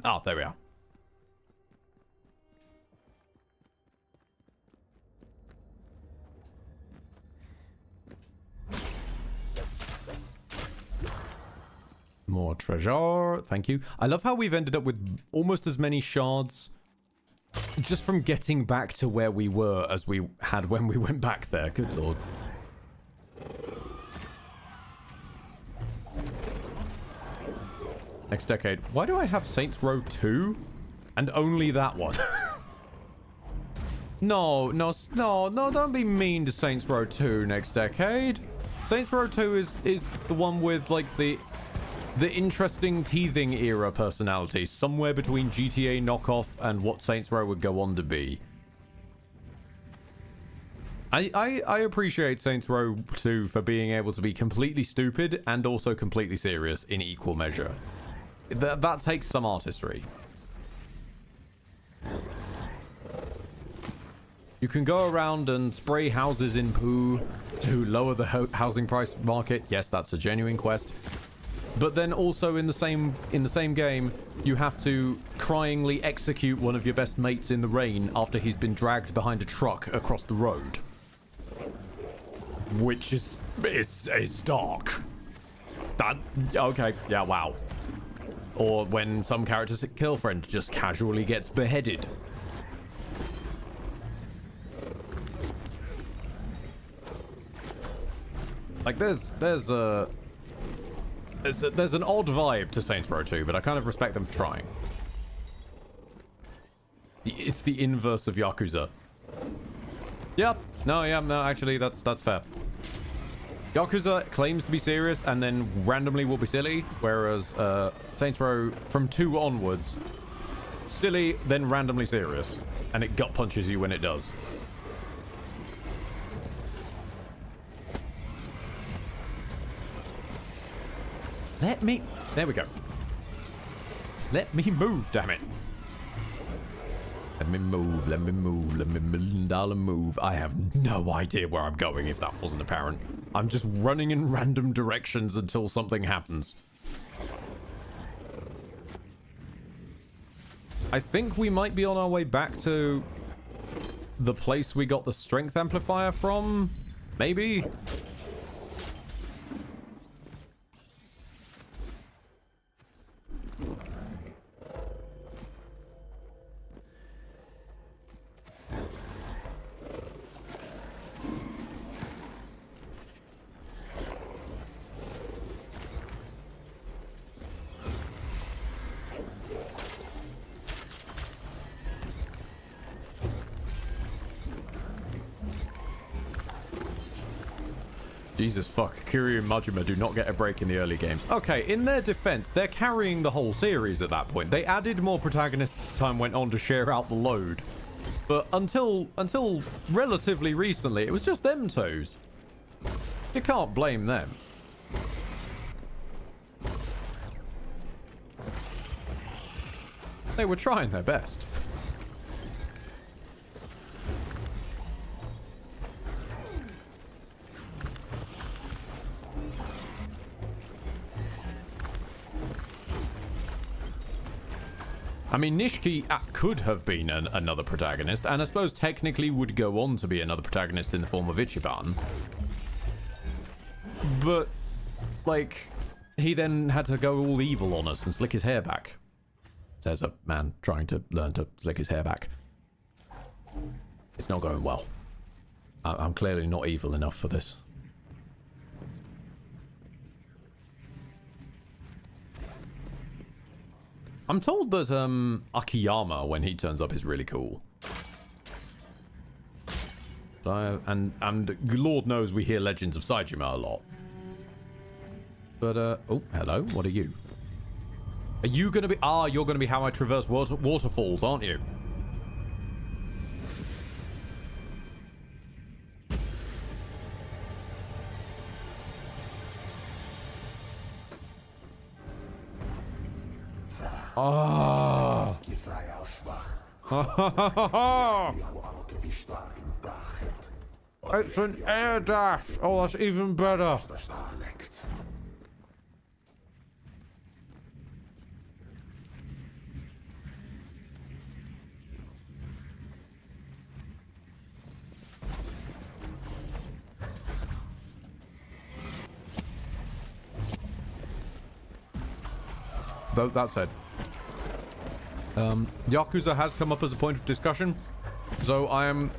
Speaker 1: Oh, there we are. More treasure. Thank you. I love how we've ended up with almost as many shards just from getting back to where we were as we had when we went back there. Good lord. Next decade. Why do I have Saints Row 2? And only that one? No, don't be mean to Saints Row 2 next decade. Saints Row 2 is the one with, like, the interesting teething era personality. Somewhere between GTA knockoff and what Saints Row would go on to be. I appreciate Saints Row 2 for being able to be completely stupid and also completely serious in equal measure. That takes some artistry. You can go around and spray houses in poo to lower the housing price market. Yes, that's a genuine quest. But then also in the same game, you have to cryingly execute one of your best mates in the rain after he's been dragged behind a truck across the road. Which is dark. That okay, yeah, wow. Or when some character's girlfriend just casually gets beheaded. Like there's an odd vibe to Saints Row 2, but I kind of respect them for trying. It's the inverse of Yakuza. Yep. No, actually that's fair. Yakuza claims to be serious and then randomly will be silly, whereas Saints Row from 2 onwards, silly, then randomly serious, and it gut punches you when it does. There we go. Let me move, damn it. Let me move. $1,000,000 move. I have no idea where I'm going if that wasn't apparent. I'm just running in random directions until something happens. I think we might be on our way back to the place we got the strength amplifier from. Maybe? Jesus fuck, Kiryu and Majima do not get a break in the early games. Okay, in their defense, they're carrying the whole series at that point. They added more protagonists as time went on to share out the load. But until relatively recently, it was just them twos. You can't blame them. They were trying their best. I mean, Nishiki could have been another protagonist, and I suppose technically would go on to be another protagonist in the form of Ichiban. But, like, he then had to go all evil on us and slick his hair back. Says a man trying to learn to slick his hair back. It's not going well. I'm clearly not evil enough for this. I'm told that Akiyama, when he turns up, is really cool. And Lord knows we hear legends of Saejima a lot. But oh, hello. What are you? Are you gonna be? Ah, you're gonna be how I traverse waterfalls, aren't you? Ah. It's an air dash. Oh, that's even better. Though that said, Yakuza has come up as a point of discussion, so I am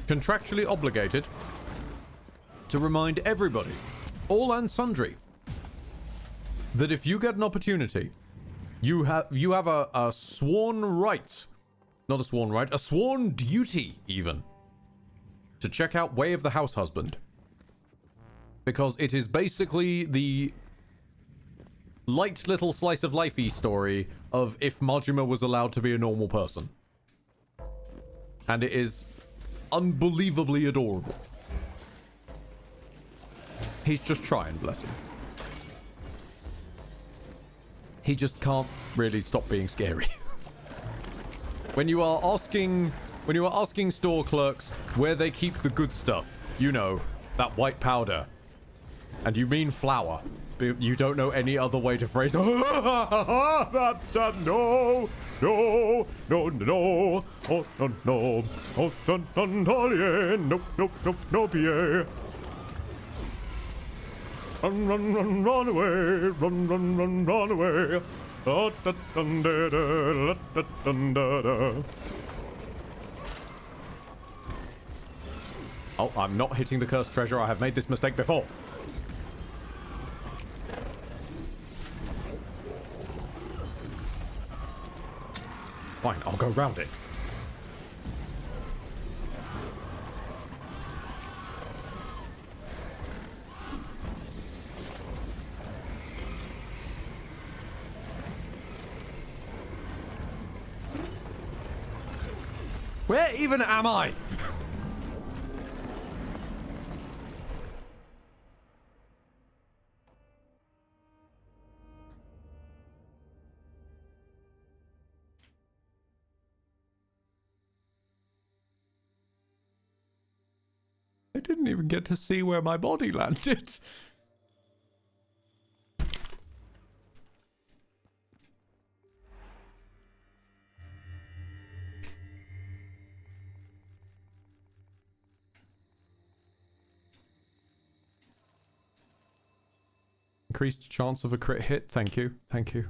Speaker 1: contractually obligated to remind everybody, all and sundry, that if you get an opportunity, you have a sworn right, not a sworn right, a sworn duty even, to check out Way of the House Husband, because it is basically the light little slice of lifey story of if Majima was allowed to be a normal person. And it is unbelievably adorable. He's just trying, bless him. He just can't really stop being scary. When you are asking store clerks where they keep the good stuff, you know, that white powder, and you mean flour, but you don't know any other way to phrase it. No, no, no, no, no, oh, no, no, oh, no, no, no, yeah, no, no, no, no, yeah. Run, run, run, run away, run, run, run, run away. Da, da, dun, da, da, da, dun, da, da. Oh, I'm not hitting the cursed treasure. I have made this mistake before. Fine, I'll go round it. Where even am I? I didn't even get to see where my body landed. Increased chance of a crit hit. Thank you. Thank you.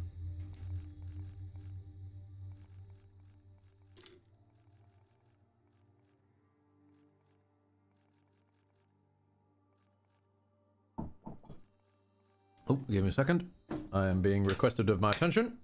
Speaker 1: Oh, give me a second. I am being requested of my attention.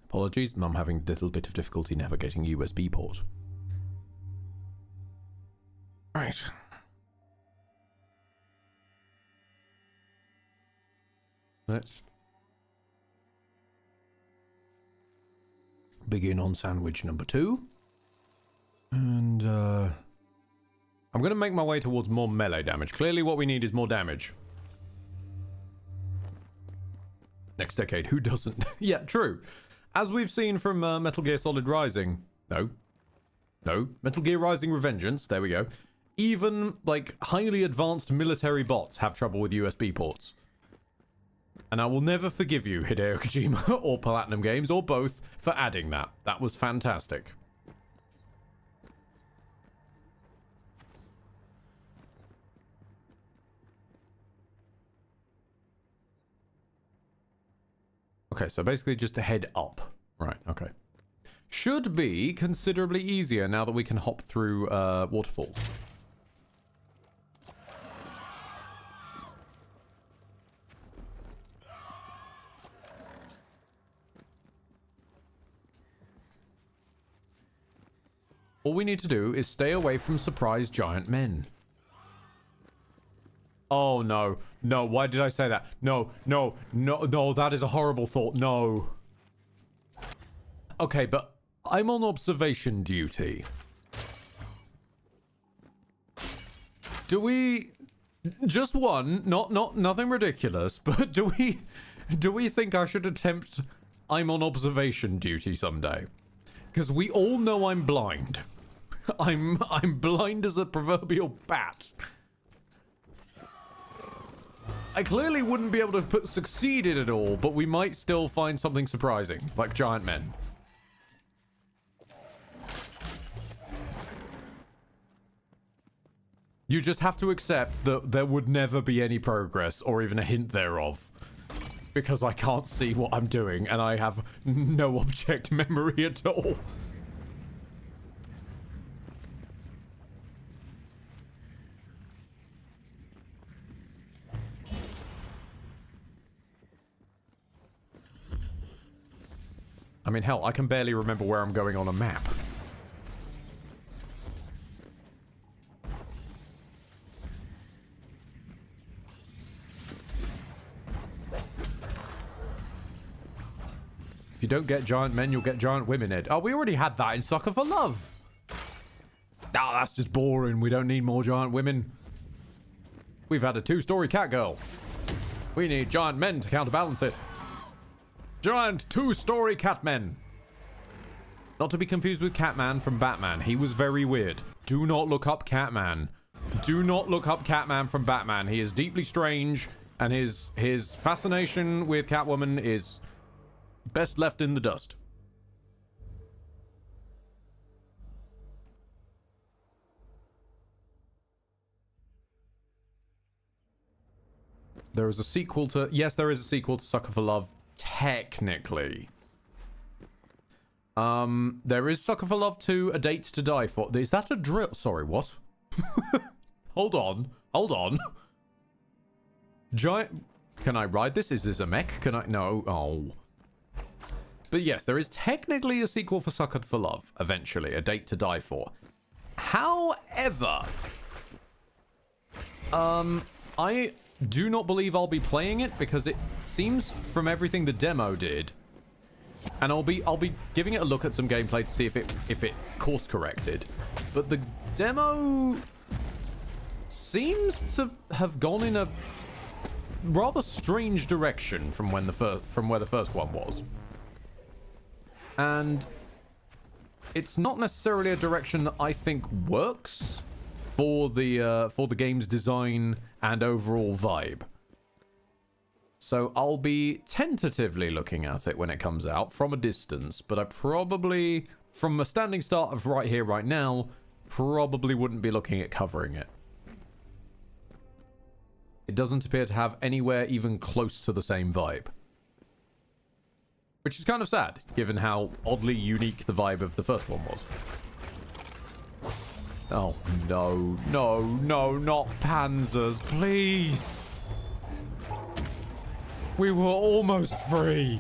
Speaker 1: Apologies, I'm having a little bit of difficulty navigating USB port. Right. Let's begin on sandwich number 2. And, I'm going to make my way towards more melee damage. Clearly what we need is more damage. Next decade, who doesn't? Yeah, true. As we've seen from Metal Gear Solid Rising... No. Metal Gear Rising Revengeance. There we go. Even, like, highly advanced military bots have trouble with USB ports. And I will never forgive you, Hideo Kojima, or Platinum Games, or both, for adding that. That was fantastic. Okay, so basically just to head up. Right, okay. Should be considerably easier now that we can hop through waterfalls. All we need to do is stay away from surprise giant men. Oh, no. No, why did I say that? No, that is a horrible thought. No. Okay, but I'm on observation duty. Do we... Just one, nothing ridiculous, but do we think I should attempt I'm on observation duty someday? Because we all know I'm blind. I'm blind as a proverbial bat. I clearly wouldn't be able to succeed in it all, but we might still find something surprising, like giant men. You just have to accept that there would never be any progress, or even a hint thereof. Because I can't see what I'm doing, and I have no object memory at all. I mean, hell, I can barely remember where I'm going on a map. If you don't get giant men, you'll get giant women, Ed. Oh, we already had that in Sucker for Love. Ah, that's just boring. We don't need more giant women. We've had a 2-story cat girl. We need giant men to counterbalance it. Giant 2-story catmen. Not to be confused with Catman from Batman. He was very weird. Do not look up Catman. Do not look up Catman from Batman. He is deeply strange, and his fascination with Catwoman is best left in the dust. There is a sequel to... Yes, there is a sequel to Sucker for Love. Technically. There is Sucker for Love 2, A Date to Die For. Is that a drill? Sorry, what? Hold on. Giant... Can I ride this? Is this a mech? Can I... No. Oh. But yes, there is technically a sequel for Sucker for Love, eventually. A Date to Die For. However... I do not believe I'll be playing it because it seems from everything the demo did, and I'll be giving it a look at some gameplay to see if it course corrected. But the demo seems to have gone in a rather strange direction from where the first one was, and it's not necessarily a direction that I think works for the game's design and overall vibe. So I'll be tentatively looking at it when it comes out from a distance, but I probably, from a standing start of right here, right now, probably wouldn't be looking at covering it. It doesn't appear to have anywhere even close to the same vibe. Which is kind of sad, given how oddly unique the vibe of the first one was. Oh, no, not Panzers, please. We were almost free.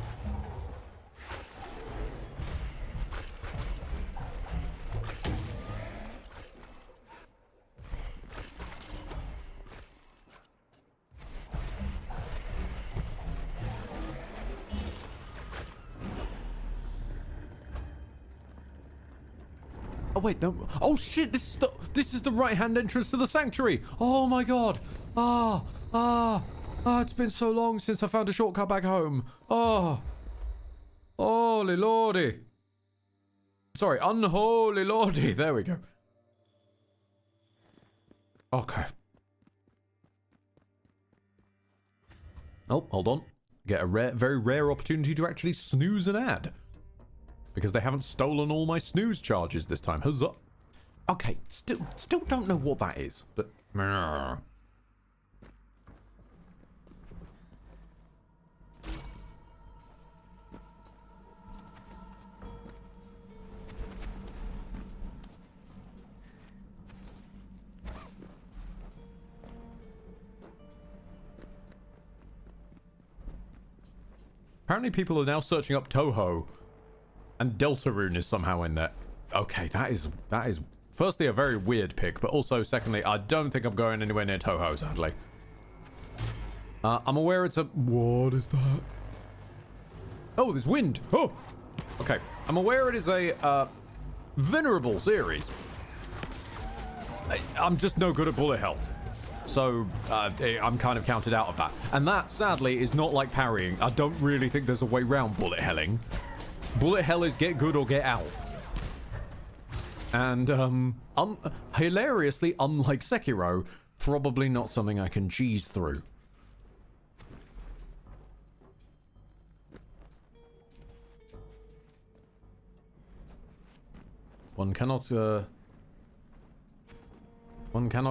Speaker 1: Oh wait, no. Oh shit! This is the right-hand entrance to the sanctuary. Oh my god. It's been so long since I found a shortcut back home. Oh. Holy lordy. Sorry, unholy lordy. There we go. Okay. Oh, hold on. Get a very rare opportunity to actually snooze an ad. Because they haven't stolen all my snooze charges this time. Huzzah. Okay, still don't know what that is, but... Apparently people are now searching up Toho. And Deltarune is somehow in there. Okay, that is firstly a very weird pick, but also secondly, I don't think I'm going anywhere near Toho, sadly. I'm aware it's a... What is that? Oh, there's wind. Oh! Okay, I'm aware it is a venerable series. I'm just no good at bullet hell. So, I'm kind of counted out of that. And that, sadly, is not like parrying. I don't really think there's a way around bullet helling. Bullet hell is get good or get out. And, hilariously, unlike Sekiro, probably not something I can cheese through. One cannot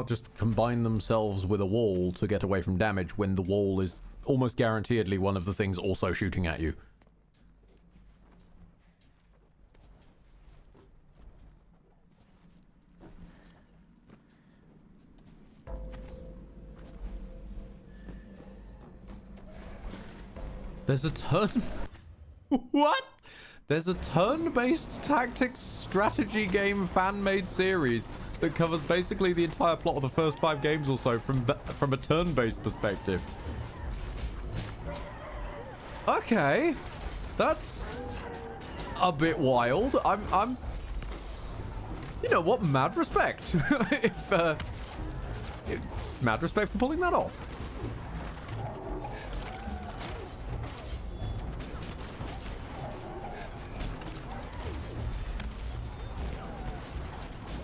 Speaker 1: just combine themselves with a wall to get away from damage when the wall is almost guaranteedly one of the things also shooting at you. There's a turn... What? There's a turn-based tactics strategy game fan-made series that covers basically the entire plot of the first 5 games or so from a turn-based perspective. Okay. That's a bit wild. I'm... You know what? Mad respect. Mad respect for pulling that off.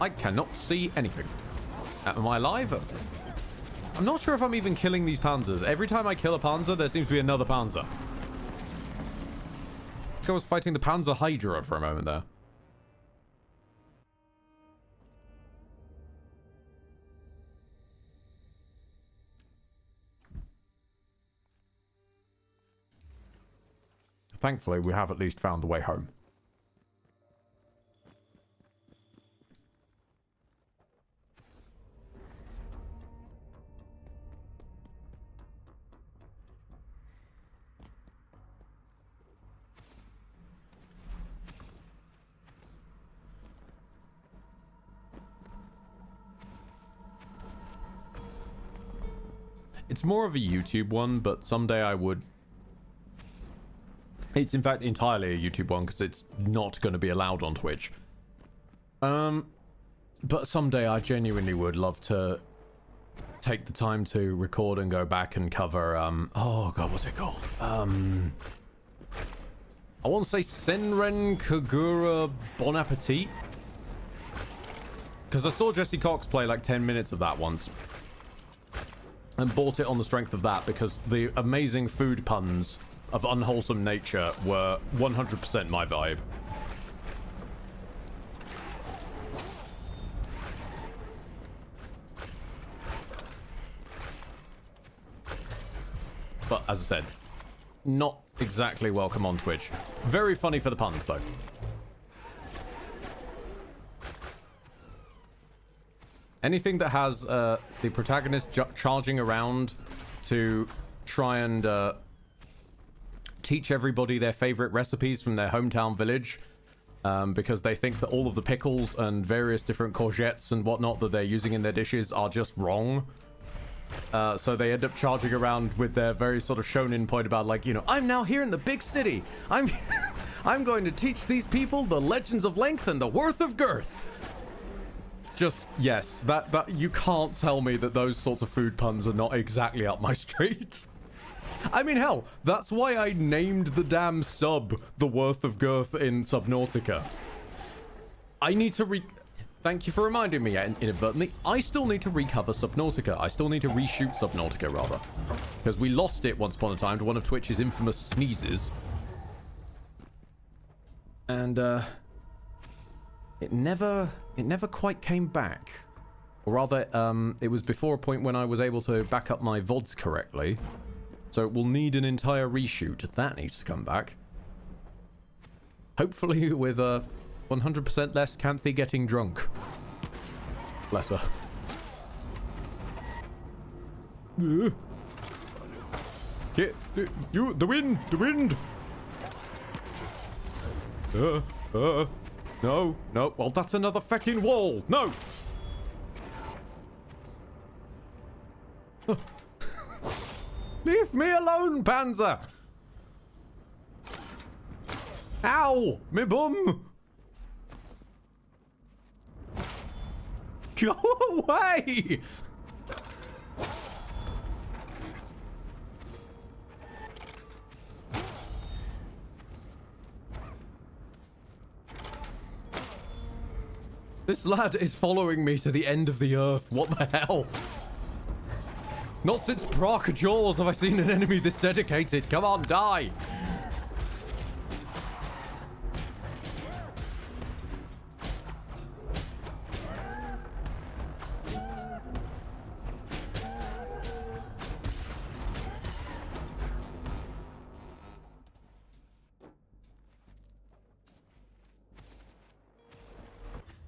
Speaker 1: I cannot see anything. Am I alive? I'm not sure if I'm even killing these panzers. Every time I kill a panzer, there seems to be another panzer. I was fighting the Panzer Hydra for a moment there. Thankfully, we have at least found the way home. It's more of a YouTube one, but someday I would... It's in fact entirely a YouTube one, because it's not going to be allowed on Twitch. But someday I genuinely would love to take the time to record and go back and cover, oh god, what's it called? I want to say Senran Kagura Bon Appetit. Because I saw Jesse Cox play like 10 minutes of that once. And bought it on the strength of that, because the amazing food puns of unwholesome nature were 100% my vibe. But, as I said, not exactly welcome on Twitch. Very funny for the puns, though. Anything that has the protagonist charging around to try and teach everybody their favorite recipes from their hometown village, because they think that all of the pickles and various different courgettes and whatnot that they're using in their dishes are just wrong. So they end up charging around with their very sort of shonen point about, like, you know, I'm now here in the big city. I'm going to teach these people the legends of length and the worth of girth. just, yes, that you can't tell me that those sorts of food puns are not exactly up my street. I mean, hell, that's why I named the damn sub the Worth of Girth in Subnautica. I need to Thank you for reminding me inadvertently. I still need to recover Subnautica. I still need to reshoot Subnautica, rather. Because we lost it once upon a time to one of Twitch's infamous sneezes. And, it never quite came back. Or rather, it was before a point when I was able to back up my VODs correctly. So it will need an entire reshoot. That needs to come back. Hopefully with 100% less Canthy getting drunk. Bless her. Get you, the wind. No. Well, that's another fucking wall. No. Leave me alone, Panzer! Ow! Me bum! Go away! This lad is following me to the end of the earth. What the hell? Not since Sprach Jaws have I seen an enemy this dedicated. Come on, die!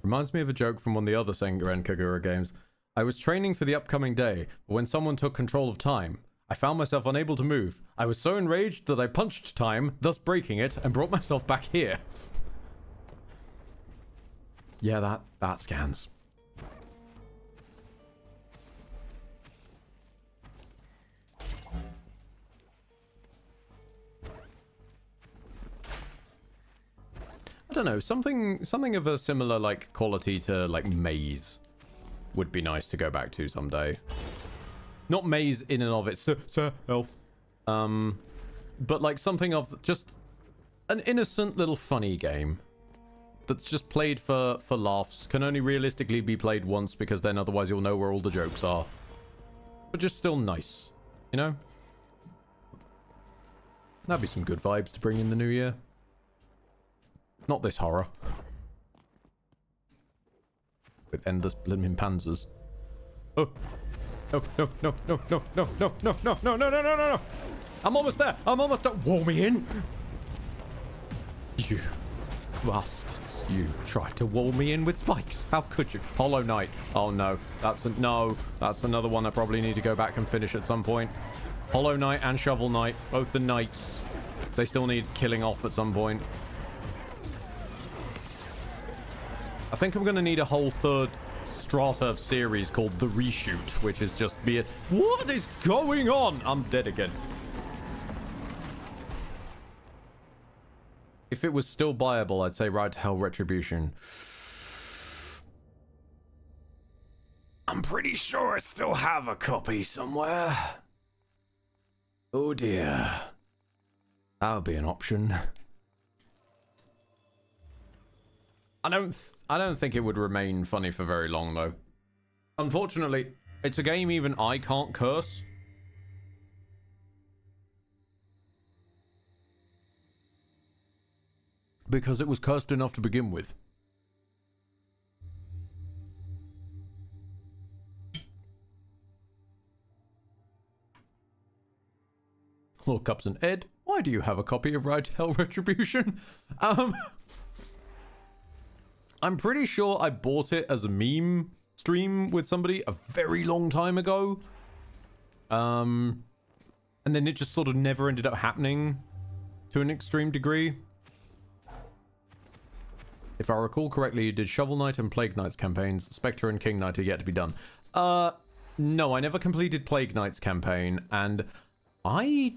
Speaker 1: Reminds me of a joke from one of the other Sengoren Kagura games. I was training for the upcoming day, but when someone took control of time, I found myself unable to move. I was so enraged that I punched time, thus breaking it, and brought myself back here. Yeah, that scans. I don't know, something of a similar, like, quality to, like, Maze would be nice to go back to someday. Not Maze in and of itself. But, like, something of just an innocent little funny game that's just played for laughs. Can only realistically be played once because then otherwise you'll know where all the jokes are. But just still nice, you know? That'd be some good vibes to bring in the new year. Not this horror. With endless blimmin' panzers. Oh. No. I'm almost there. Wall me in. You bastards. You tried to wall me in with spikes. How could you? Hollow Knight. Oh no. That's another one I probably need to go back and finish at some point. Hollow Knight and Shovel Knight. Both the knights. They still need killing off at some point. I think I'm going to need a whole third strata of series called The Reshoot, which is just what is going on? I'm dead again. If it was still buyable, I'd say Ride to Hell Retribution. I'm pretty sure I still have a copy somewhere. Oh dear. That would be an option. I don't think it would remain funny for very long, though. Unfortunately, it's a game even I can't curse. Because it was cursed enough to begin with. Lord Cups and Ed, why do you have a copy of Ride to Hell Retribution? I'm pretty sure I bought it as a meme stream with somebody a very long time ago. And then it just sort of never ended up happening to an extreme degree. If I recall correctly, you did Shovel Knight and Plague Knight's campaigns. Spectre and King Knight are yet to be done. No, I never completed Plague Knight's campaign, and I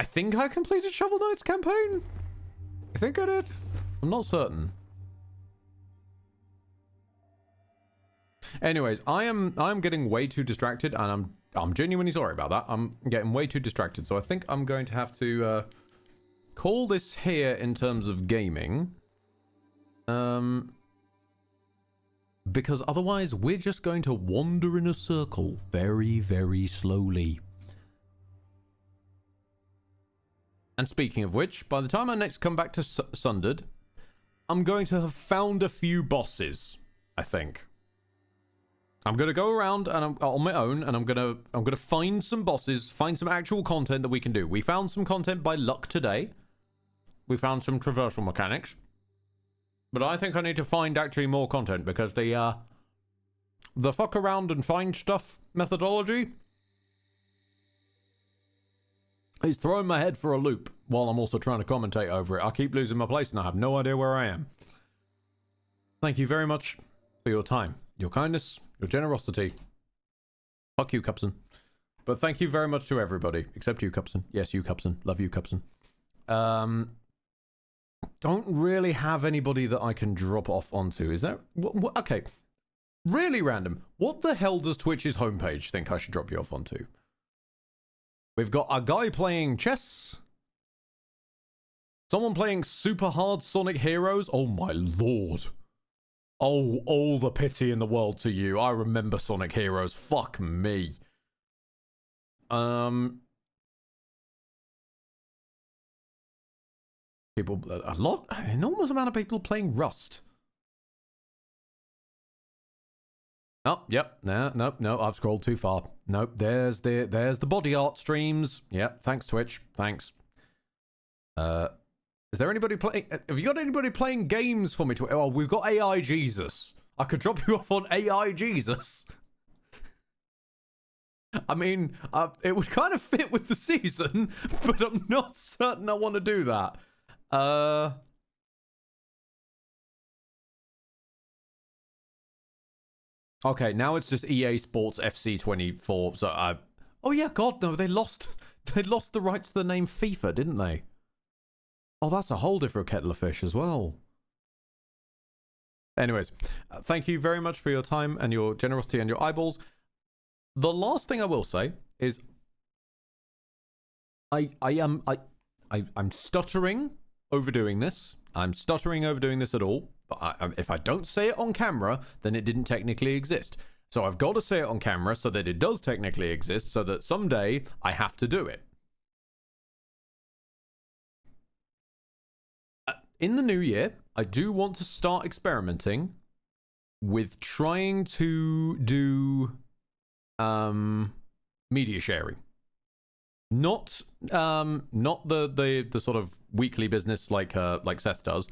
Speaker 1: think I completed Shovel Knight's campaign. I think I did. I'm not certain. Anyways, I'm getting way too distracted, and I'm genuinely sorry about that. I'm getting way too distracted, so I think I'm going to have to call this here in terms of gaming. Because otherwise we're just going to wander in a circle very, very slowly. And speaking of which, by the time I next come back to SunderEd, I'm going to have found a few bosses, I think. I'm going to go around and I'm on my own, and I'm going to find some bosses, find some actual content that we can do. We found some content by luck today. We found some traversal mechanics. But I think I need to find actually more content, because the fuck around and find stuff methodology is throwing my head for a loop while I'm also trying to commentate over it. I keep losing my place and I have no idea where I am. Thank you very much for your time, your kindness, your generosity. Fuck you, Cupson. But thank you very much to everybody, except you, Cupson. Yes, you, Cupson. Love you, Cupson. Don't really have anybody that I can drop off onto. Is that... okay. Really random. What the hell does Twitch's homepage think I should drop you off onto? We've got a guy playing chess. Someone playing super hard Sonic Heroes. Oh my lord. Oh, all the pity in the world to you. I remember Sonic Heroes. Fuck me. People, an enormous amount of people playing Rust. Oh, yep, no, I've scrolled too far. Nope, there's the body art streams. Yep, thanks Twitch, thanks. Is there anybody playing, have you got anybody playing games for me to, oh, we've got AI Jesus. I could drop you off on AI Jesus. I mean, it would kind of fit with the season, but I'm not certain I want to do that. Okay, now it's just EA Sports FC 24. So oh yeah, God no, they lost the rights to the name FIFA, didn't they? Oh, that's a whole different kettle of fish as well. Anyways, thank you very much for your time and your generosity and your eyeballs. The last thing I will say is I'm stuttering overdoing this. I'm stuttering overdoing this at all. But if I don't say it on camera, then it didn't technically exist. So I've got to say it on camera so that it does technically exist, so that someday I have to do it. In the new year, I do want to start experimenting with trying to do media sharing. Not the sort of weekly business like Seth does.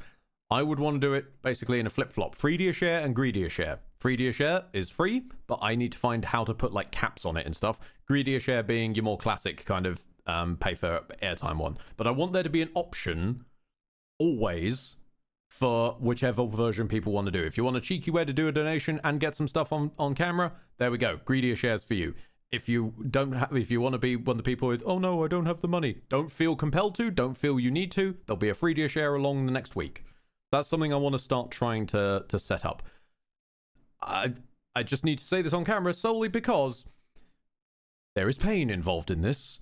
Speaker 1: I would want to do it basically in a flip-flop. Freedier share and greedier share. Freedier share is free, but I need to find how to put like caps on it and stuff. Greedier share being your more classic kind of pay for airtime one. But I want there to be an option always for whichever version people want to do. If you want a cheeky way to do a donation and get some stuff on camera, there we go. Greedier shares for you. If you want to be one of the people with, oh no, I don't have the money, don't feel compelled to, don't feel you need to, there'll be a freedier share along the next week. That's something I want to start trying to set up. I just need to say this on camera solely because there is pain involved in this.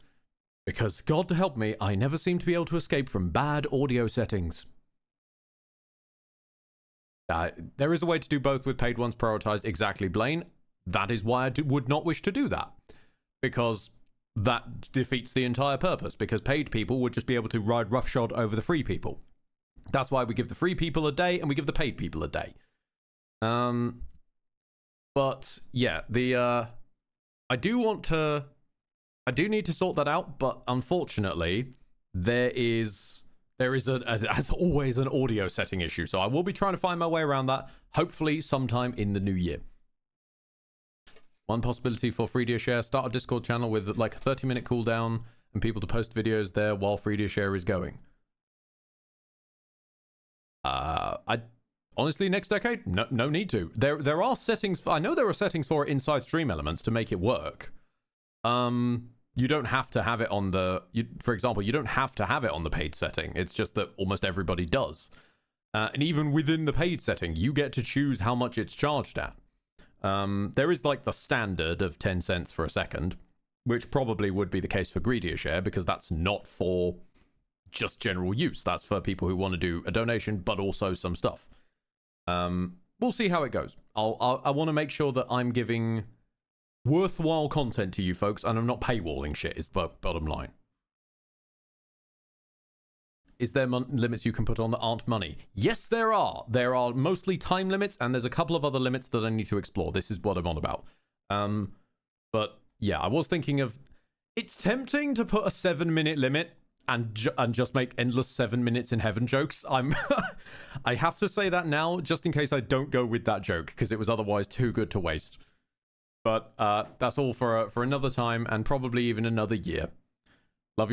Speaker 1: Because, God help me, I never seem to be able to escape from bad audio settings. There is a way to do both with paid ones prioritized. Exactly, Blaine. That is why I would not wish to do that. Because that defeats the entire purpose. Because paid people would just be able to ride roughshod over the free people. That's why we give the free people a day and we give the paid people a day. But yeah, I do need to sort that out, but unfortunately, there is as always an audio setting issue. So I will be trying to find my way around that, hopefully sometime in the new year. One possibility for Freedier Share, start a Discord channel with like a 30-minute cooldown and people to post videos there while Freedier Share is going. I honestly, next decade, no need to. There are settings. I know there are settings for inside stream elements to make it work. You don't have to have it on the, for example, you don't have to have it on the paid setting. It's just that almost everybody does. And even within the paid setting, you get to choose how much it's charged at. There is like the standard of 10 cents for a second, which probably would be the case for Greedier Share, because that's not for just general use. That's for people who want to do a donation, but also some stuff. We'll see how it goes. I want to make sure that I'm giving worthwhile content to you folks, and I'm not paywalling shit, is the bottom line. Is there limits you can put on that aren't money? Yes, there are. There are mostly time limits, and there's a couple of other limits that I need to explore. This is what I'm on about. But yeah, I was thinking of... It's tempting to put a 7-minute limit and just make endless 7 minutes in heaven jokes. I have to say that now, just in case I don't go with that joke, because it was otherwise too good to waste. But that's all for another time, and probably even another year.